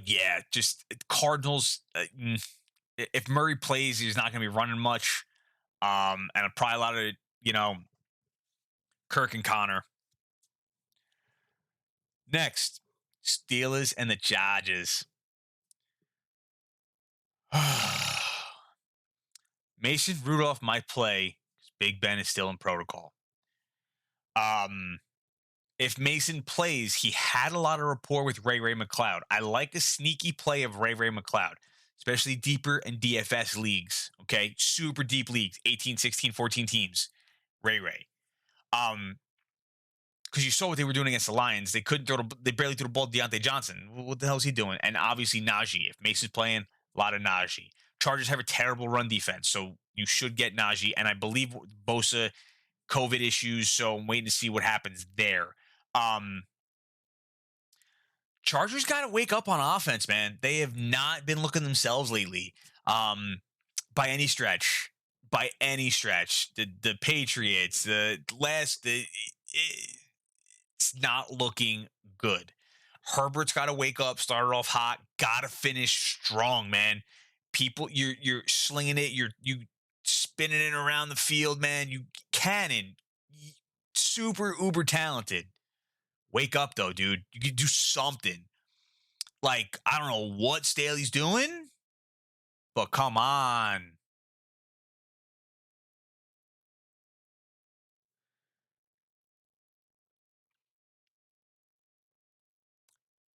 yeah, just Cardinals. If Murray plays, he's not going to be running much. And probably a lot of, Kirk and Connor. Next, Steelers and the Chargers. Mason Rudolph might play because Big Ben is still in protocol. If Mason plays, he had a lot of rapport with Ray McLeod. I like a sneaky play of Ray McLeod, especially deeper and DFS leagues. Okay, super deep leagues, 18, 16, 14 teams. Ray. Because you saw what they were doing against the Lions. They barely threw the ball to Deontay Johnson. What the hell is he doing? And obviously Najee. If Mason's playing, a lot of Najee. Chargers have a terrible run defense, so you should get Najee. And I believe Bosa COVID issues, so I'm waiting to see what happens there. Um, Chargers got to wake up on offense, man. They have not been looking themselves lately, by any stretch. By any stretch, the Patriots, it's not looking good. Herbert's got to wake up, started off hot, got to finish strong, man. People, you're slinging it, you spinning it around the field, man. You cannon, super uber talented. Wake up though, dude. You can do something. Like I don't know what Staley's doing, but come on.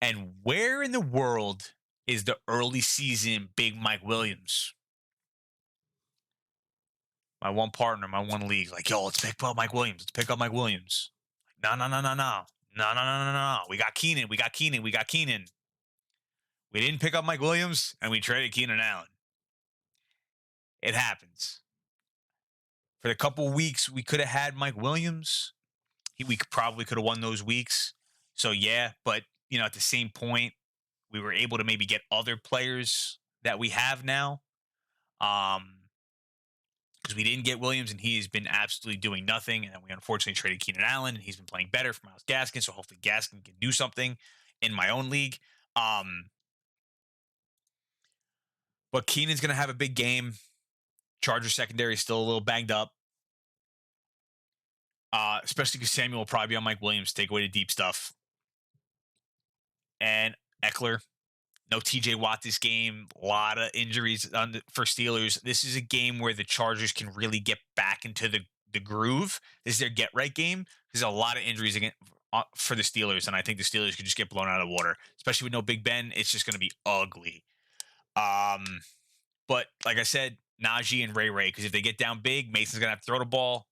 And where in the world is the early season Big Mike Williams? My one partner, my one league, like, yo, let's pick up Mike Williams. Let's pick up Mike Williams. No, no, no, no, no. No, no, no, no, no. We got Keenan. We got Keenan. We got Keenan. We didn't pick up Mike Williams and we traded Keenan Allen. It happens. For the couple weeks we could have had Mike Williams, we probably could have won those weeks. So yeah, but at the same point, we were able to maybe get other players that we have now. Because we didn't get Williams and he has been absolutely doing nothing. And then we unfortunately traded Keenan Allen and he's been playing better for Myles Gaskin. So hopefully Gaskin can do something in my own league. But Keenan's going to have a big game. Charger secondary is still a little banged up. Especially because Samuel will probably be on Mike Williams to take away the deep stuff. And Eckler, no TJ Watt this game. A lot of injuries for Steelers. This is a game where the Chargers can really get back into the groove. This is their get right game. There's a lot of injuries again for the Steelers, and I think the Steelers could just get blown out of the water, especially with no Big Ben. It's just going to be ugly. But like I said, Najee and Ray, because if they get down big, Mason's going to have to throw the ball.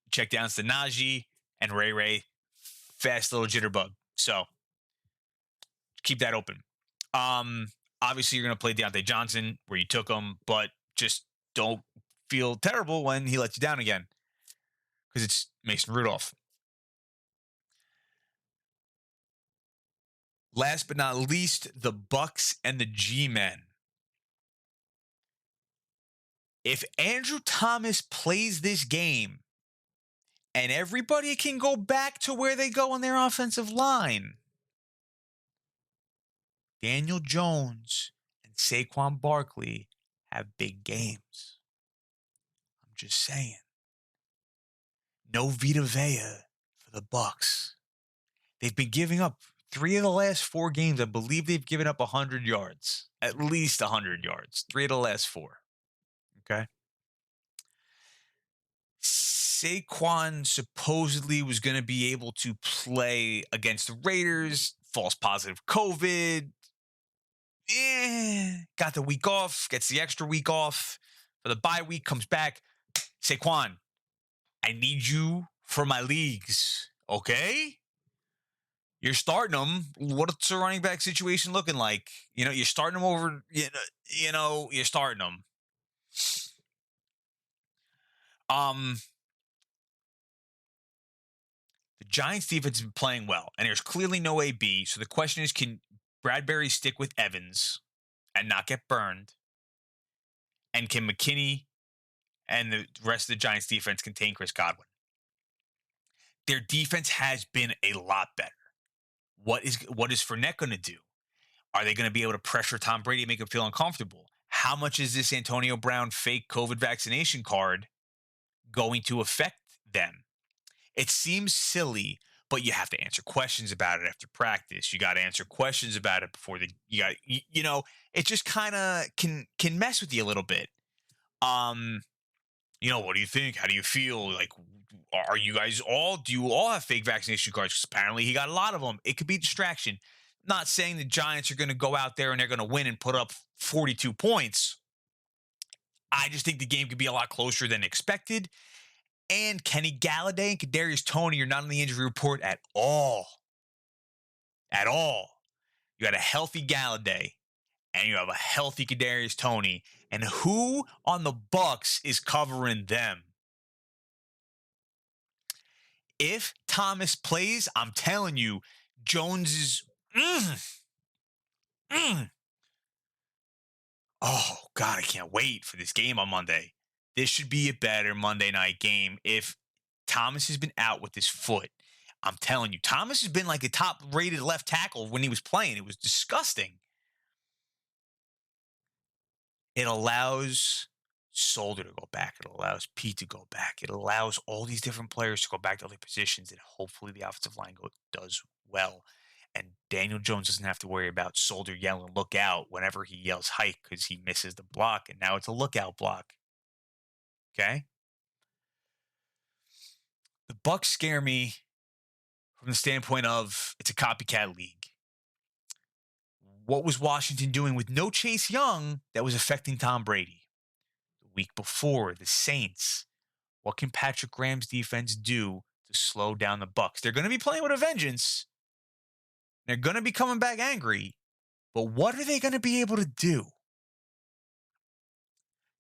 Check downs to Najee and Ray, fast little jitterbug. So keep that open. Obviously, you're going to play Deontay Johnson where you took him, but just don't feel terrible when he lets you down again because it's Mason Rudolph. Last but not least, the Bucks and the G-Men. If Andrew Thomas plays this game and everybody can go back to where they go on their offensive line, Daniel Jones and Saquon Barkley have big games. I'm just saying. No Vita Vea for the Bucks. They've been giving up 3 of the last 4 games. I believe they've given up 100 yards. At least 100 yards. 3 of the last 4. Okay. Saquon supposedly was going to be able to play against the Raiders. False positive COVID. Got the week off. Gets the extra week off. For the bye week, comes back. Saquon, I need you for my leagues. Okay? You're starting them. What's the running back situation looking like? You're starting them over. You're starting them. The Giants defense has been playing well, and there's clearly no AB. So the question is, can Bradbury stick with Evans and not get burned? And can McKinney and the rest of the Giants defense contain Chris Godwin? Their defense has been a lot better. What is Fournette going to do? Are they going to be able to pressure Tom Brady and make him feel uncomfortable? How much is this Antonio Brown fake COVID vaccination card going to affect them? It seems silly, but you have to answer questions about it after practice. You got to answer questions about it before it just kind of can mess with you a little bit. What do you think? How do you feel? Like, do you all have fake vaccination cards? Because apparently he got a lot of them. It could be a distraction. Not saying the Giants are going to go out there and they're going to win and put up 42 points. I just think the game could be a lot closer than expected. And Kenny Galladay and Kadarius Toney are not on the injury report at all. At all. You got a healthy Galladay and you have a healthy Kadarius Toney. And who on the Bucks is covering them? If Thomas plays, I'm telling you, Jones is. Mm, mm. Oh, God, I can't wait for this game on Monday. This should be a better Monday night game. If Thomas has been out with his foot, I'm telling you, Thomas has been like a top rated left tackle when he was playing. It was disgusting. It allows Solder to go back. It allows Pete to go back. It allows all these different players to go back to other positions, and hopefully the offensive line does well. And Daniel Jones doesn't have to worry about Solder yelling "look out" whenever he yells "hike" because he misses the block, and now it's a lookout block. Okay, the Bucks scare me from the standpoint of it's a copycat league. What was Washington doing with no Chase Young that was affecting Tom Brady? The week before, the Saints. What can Patrick Graham's defense do to slow down the Bucks? They're going to be playing with a vengeance. They're going to be coming back angry. But what are they going to be able to do?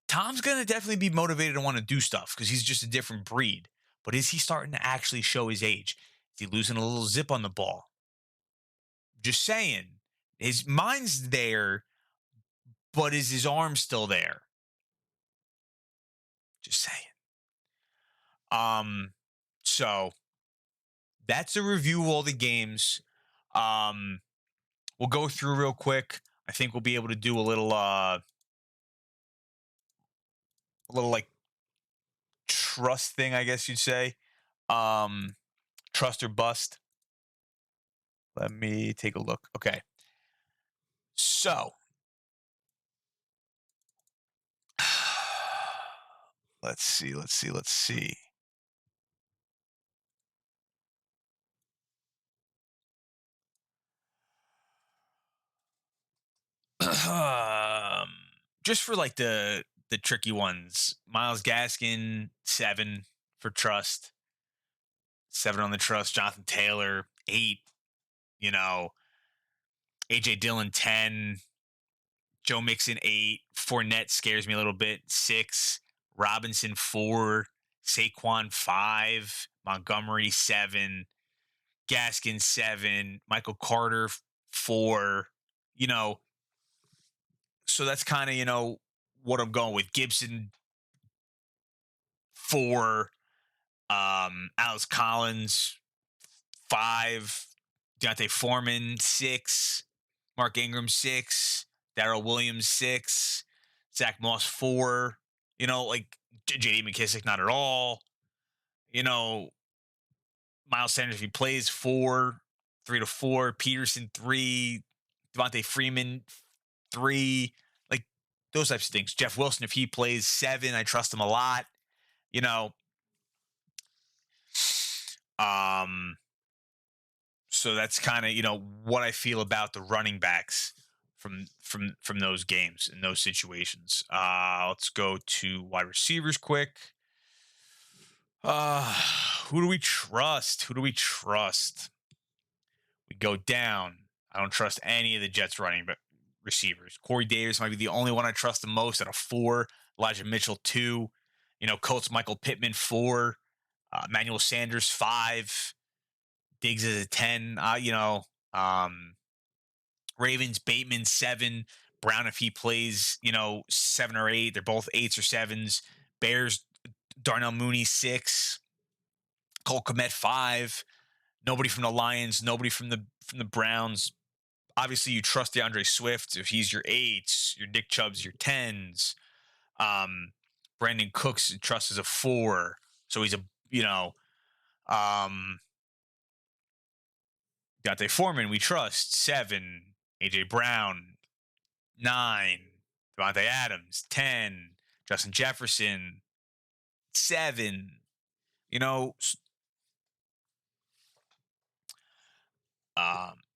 Tom's going to definitely be motivated to want to do stuff because he's just a different breed. But is he starting to actually show his age? Is he losing a little zip on the ball? Just saying. His mind's there, but is his arm still there? Just saying. So that's a review of all the games. We'll go through real quick. I think we'll be able to do a little like trust thing, I guess you'd say. Um, Trust or bust. Let me take a look. Okay. So let's see. Just for like the tricky ones. Miles Gaskin, 7 for trust. 7 on the trust. Jonathan Taylor, 8. You know, AJ Dillon, 10. Joe Mixon, 8. Fournette scares me a little bit, 6. Robinson, 4. Saquon, 5. Montgomery, 7. Gaskin, 7. Michael Carter, 4. You know, so that's kind of, what I'm going with. Gibson, 4. Alex Collins, 5. Deontay Foreman, 6. Mark Ingram, 6. Darrell Williams, 6. Zach Moss, 4. Like J.D. McKissick, not at all. Miles Sanders, if he plays, 4. 3 to 4. Peterson, 3. Devontae Freeman, 3. Like those types of things. Jeff Wilson, if he plays, 7. I trust him a lot. You know, um, so that's kind of what I feel about the running backs from those games and those situations. Let's go to wide receivers quick. Uh, who do we trust? Who do we trust? We go down. I don't trust any of the Jets running but receivers. Corey Davis might be the only one I trust the most at a 4. Elijah Mitchell, 2. Colts Michael Pittman, 4. Emmanuel Sanders, 5. Diggs is a 10. Ravens Bateman, 7. Brown if he plays, 7 or 8. They're both 8s or 7s. Bears Darnell Mooney, 6. Cole Kmet, 5. Nobody from the Lions. Nobody from the Browns. Obviously, you trust DeAndre Swift if he's your 8s. Your Nick Chubb's your 10s. Brandon Cooks trust as a 4. So he's a Deontay Foreman, we trust, 7. A.J. Brown, 9. Devontae Adams, 10. Justin Jefferson, 7.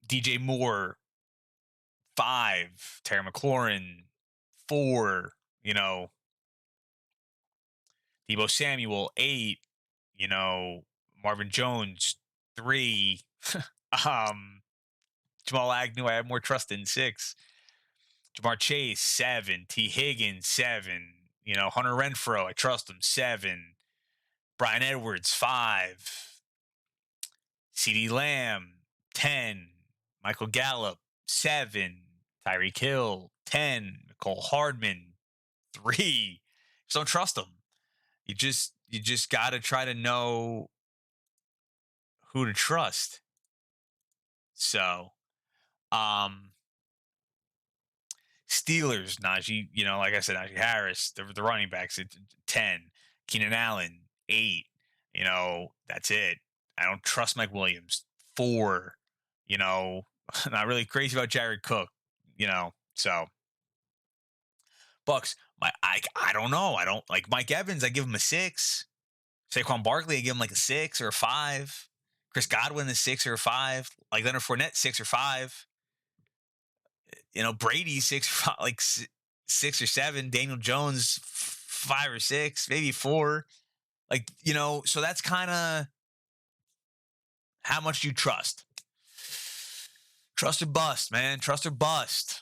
DJ Moore, 5. Terry McLaurin, 4. Debo Samuel, 8. Marvin Jones, 3. Jamal Agnew, I have more trust in, 6. Jamar Chase, 7. T. Higgins, 7. Hunter Renfrow, I trust him, 7. Brian Edwards, 5. CeeDee Lamb, 10. Michael Gallup, 7. Tyreek Hill, 10. Nicole Hardman, 3. Just don't trust them. You just got to try to know who to trust. So, um, Steelers, Najee, like I said, Najee Harris, the running backs at 10, Keenan Allen, 8. That's it. I don't trust Mike Williams. 4, not really crazy about Jared Cook, so Bucks, I don't know. I don't like Mike Evans, I give him a 6. Saquon Barkley, I give him like a 6 or a 5. Chris Godwin, a 6 or a 5. Like Leonard Fournette, 6 or 5. Brady, 6 or 5, like 6 or 7. Daniel Jones, 5 or 6, maybe 4. Like, so that's kind of how much you trust. Trust or bust, man. Trust or bust.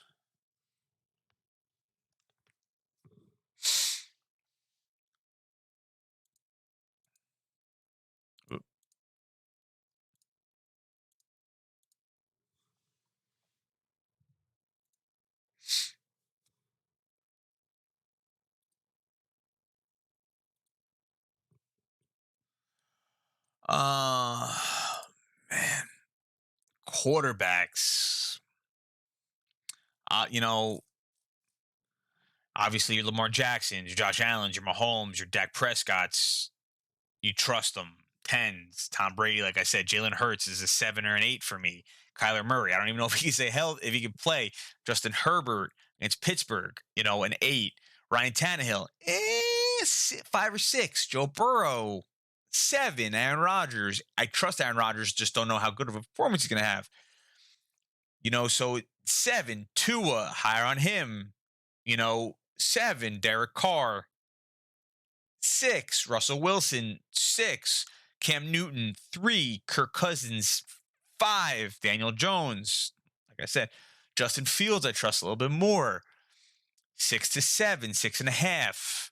Uh, Man, quarterbacks. Obviously your Lamar Jacksons, your Josh Allen's, your Mahomes, your Dak Prescott's. You trust them. 10s. Tom Brady, like I said, Jalen Hurts is a 7 or an 8 for me. Kyler Murray, I don't even know if he can say hell if he can play. Justin Herbert against Pittsburgh, an 8. Ryan Tannehill, 5 or 6. Joe Burrow, 7. Aaron Rodgers, I trust Aaron Rodgers, just don't know how good of a performance he's going to have. So 7. Tua, higher on him. 7. Derek Carr, 6. Russell Wilson, 6. Cam Newton, 3. Kirk Cousins, 5. Daniel Jones, like I said. Justin Fields, I trust a little bit more. 6 to 7, 6.5.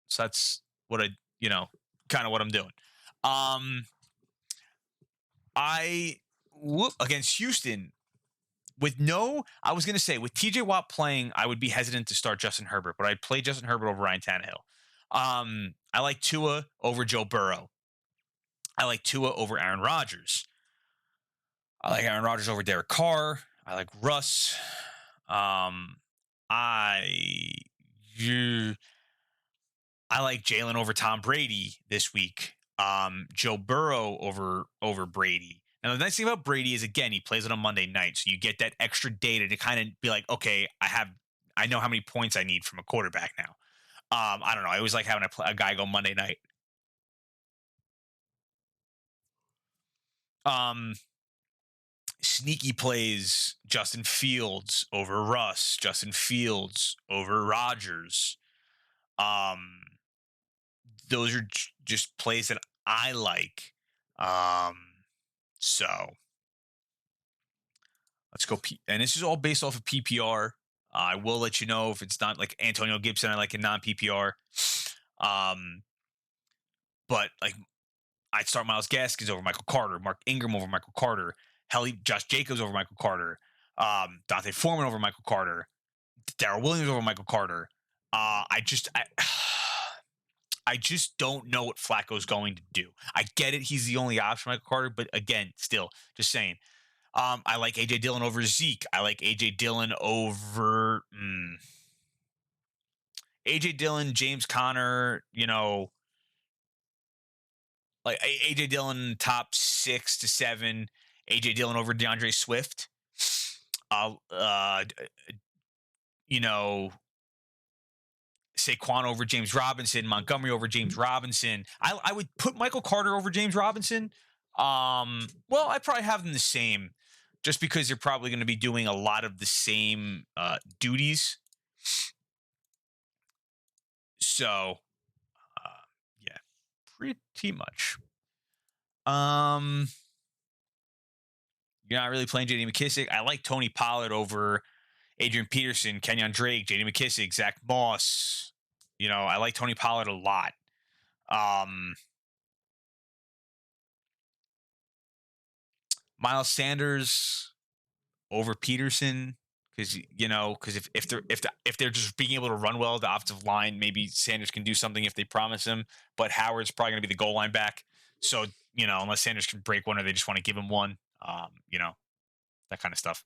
So that's what kind of what I'm doing. I against Houston, I was going to say with TJ Watt playing, I would be hesitant to start Justin Herbert, but I'd play Justin Herbert over Ryan Tannehill. I like Tua over Joe Burrow. I like Tua over Aaron Rodgers. I like Aaron Rodgers over Derek Carr. I like Russ. I like Jalen over Tom Brady this week. Joe Burrow over Brady. Now the nice thing about Brady is again he plays it on Monday night, so you get that extra data to kind of be like, okay, I know how many points I need from a quarterback now. I don't know. I always like having a guy go Monday night. Sneaky plays Justin Fields over Russ, Justin Fields over Rodgers. Those are just plays that I like. So let's go. And this is all based off of PPR. I will let you know if it's not like Antonio Gibson. I like in non PPR. But like I'd start Myles Gaskins over Michael Carter, Mark Ingram over Michael Carter, Josh Jacobs over Michael Carter, Dante Foreman over Michael Carter, Darrell Williams over Michael Carter. I just don't know what Flacco's going to do. I get it. He's the only option, Michael Carter. But again, still, just saying. I like A.J. Dillon over Zeke. I like A.J. Dillon over A.J. Dillon, James Conner, like A.J. Dillon top 6 to 7. A.J. Dillon over DeAndre Swift. You know, Saquon over James Robinson, Montgomery over James Robinson. I would put Michael Carter over James Robinson. Well, I'd probably have them the same, just because they're probably going to be doing a lot of the same duties. So, yeah, pretty much. You're not really playing J.D. McKissick. I like Tony Pollard over Adrian Peterson, Kenyon Drake, J.D. McKissick, Zach Moss. I like Tony Pollard a lot. Miles Sanders over Peterson because if they're just being able to run well, the offensive line, maybe Sanders can do something if they promise him. But Howard's probably going to be the goal line back. So unless Sanders can break one or they just want to give him one, that kind of stuff.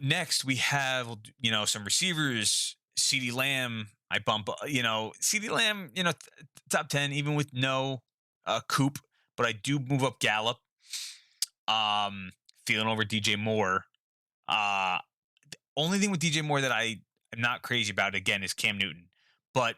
Next, we have some receivers. CeeDee Lamb, I bump. CeeDee Lamb, top 10 even with no Coop, but I do move up Gallup. Feeling over DJ Moore. The only thing with DJ Moore that I am not crazy about again is Cam Newton, but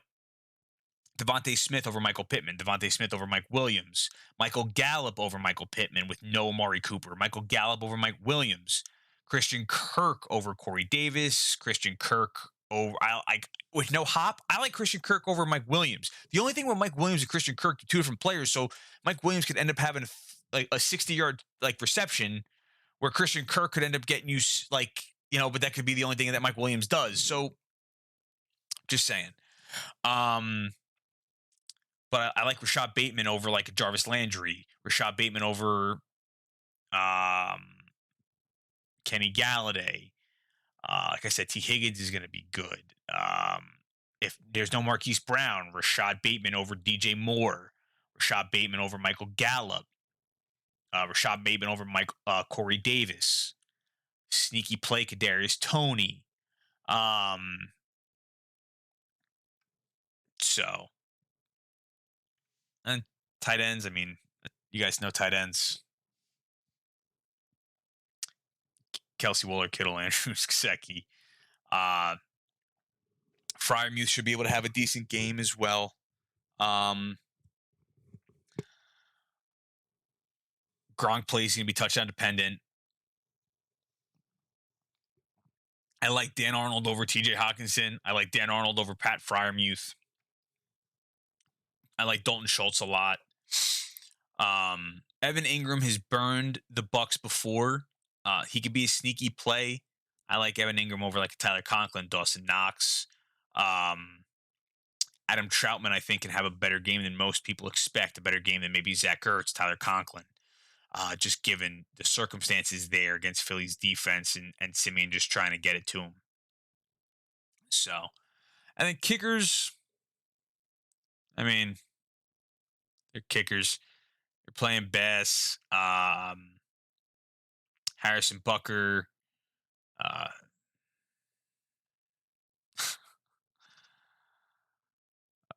Devontae Smith over Michael Pittman, Devontae Smith over Mike Williams, Michael Gallup over Michael Pittman with no Amari Cooper, Michael Gallup over Mike Williams, Christian Kirk over Corey Davis, Christian Kirk over I like with no Hop. I like Christian Kirk over Mike Williams. The only thing with Mike Williams and Christian Kirk, two different players, so Mike Williams could end up having like a 60-yard like reception, where Christian Kirk could end up getting you but that could be the only thing that Mike Williams does. So, just saying. But I like Rashad Bateman over like Jarvis Landry, Rashad Bateman over Kenny Galladay. Like I said, T. Higgins is going to be good. If there's no Marquise Brown, Rashad Bateman over DJ Moore, Rashad Bateman over Michael Gallup, Rashad Bateman over Corey Davis, sneaky play Kadarius Toney. So, and tight ends. I mean, you guys know tight ends. Kelsey, Waller, Kittle, Andrews, Gesicki. Fryermuth should be able to have a decent game as well. Gronk plays going to be touchdown dependent. I like Dan Arnold over TJ Hawkinson. I like Dan Arnold over Pat Fryermuth. I like Dalton Schultz a lot. Evan Ingram has burned the Bucks before. He could be a sneaky play. I like Evan Ingram over like Tyler Conklin, Dawson Knox. Adam Troutman, I think, can have a better game than most people expect. A better game than maybe Zach Ertz, Tyler Conklin. Just given the circumstances there against Philly's defense and Simeon just trying to get it to him. So, and then kickers. I mean, they're kickers. They're playing Bass, Harrison Bucker.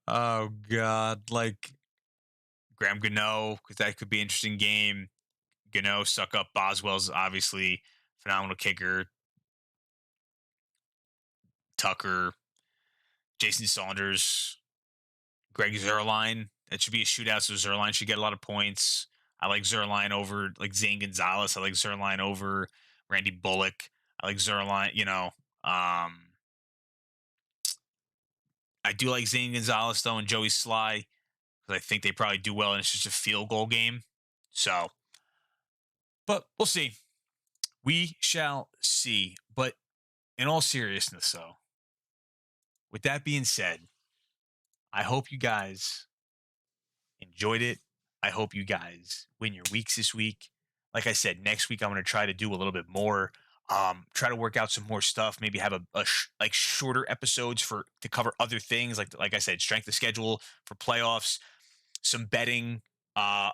Oh God, like Graham Gano, because that could be an interesting game. Gano suck up. Boswell's obviously phenomenal kicker. Tucker, Jason Saunders, Greg Zerline. That should be a shootout, so Zerline should get a lot of points. I like Zerline over like Zane Gonzalez. I like Zerline over Randy Bullock. I like Zerline, I do like Zane Gonzalez though and Joey Sly because I think they probably do well, and it's just a field goal game. So, but we'll see. We shall see. But in all seriousness, though, with that being said, I hope you guys enjoyed it. I hope you guys win your weeks this week. Like I said, next week I'm going to try to do a little bit more. Try to work out some more stuff. Maybe have like shorter episodes to cover other things. Like I said, strength of schedule for playoffs, some betting.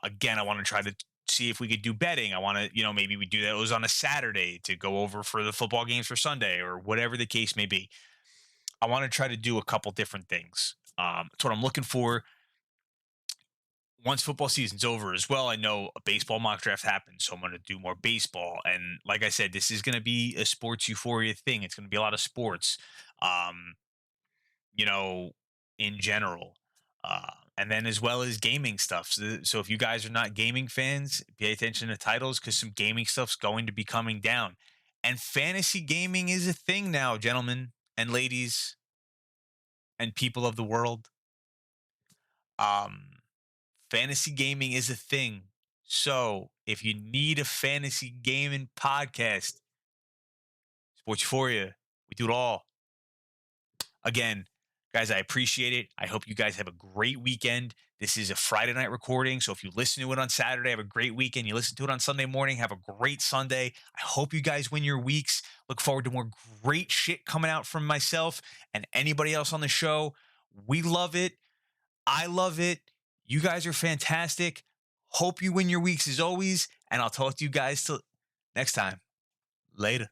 Again, I want to try to see if we could do betting. I want to, maybe we do those on a Saturday to go over for the football games for Sunday or whatever the case may be. I want to try to do a couple different things. That's what I'm looking for. Once football season's over as well, I know a baseball mock draft happens, so I'm going to do more baseball. And like I said, this is going to be a sports euphoria thing. It's going to be a lot of sports, um, you know, in general. And then as well as gaming stuff. So if you guys are not gaming fans, pay attention to titles because some gaming stuff's going to be coming down. And fantasy gaming is a thing now, gentlemen and ladies and people of the world. Fantasy gaming is a thing. So if you need a fantasy gaming podcast, Sports Euphoria, we do it all. Again, Guys, I appreciate it. I hope you guys have a great weekend. This is a Friday night recording. So if you listen to it on Saturday, have a great weekend. You listen to it on Sunday morning, have a great Sunday. I hope you guys win your weeks. Look forward to more great shit coming out from myself and anybody else on the show. We love it. I love it. You guys are fantastic. Hope you win your weeks as always. And I'll talk to you guys till next time. Later.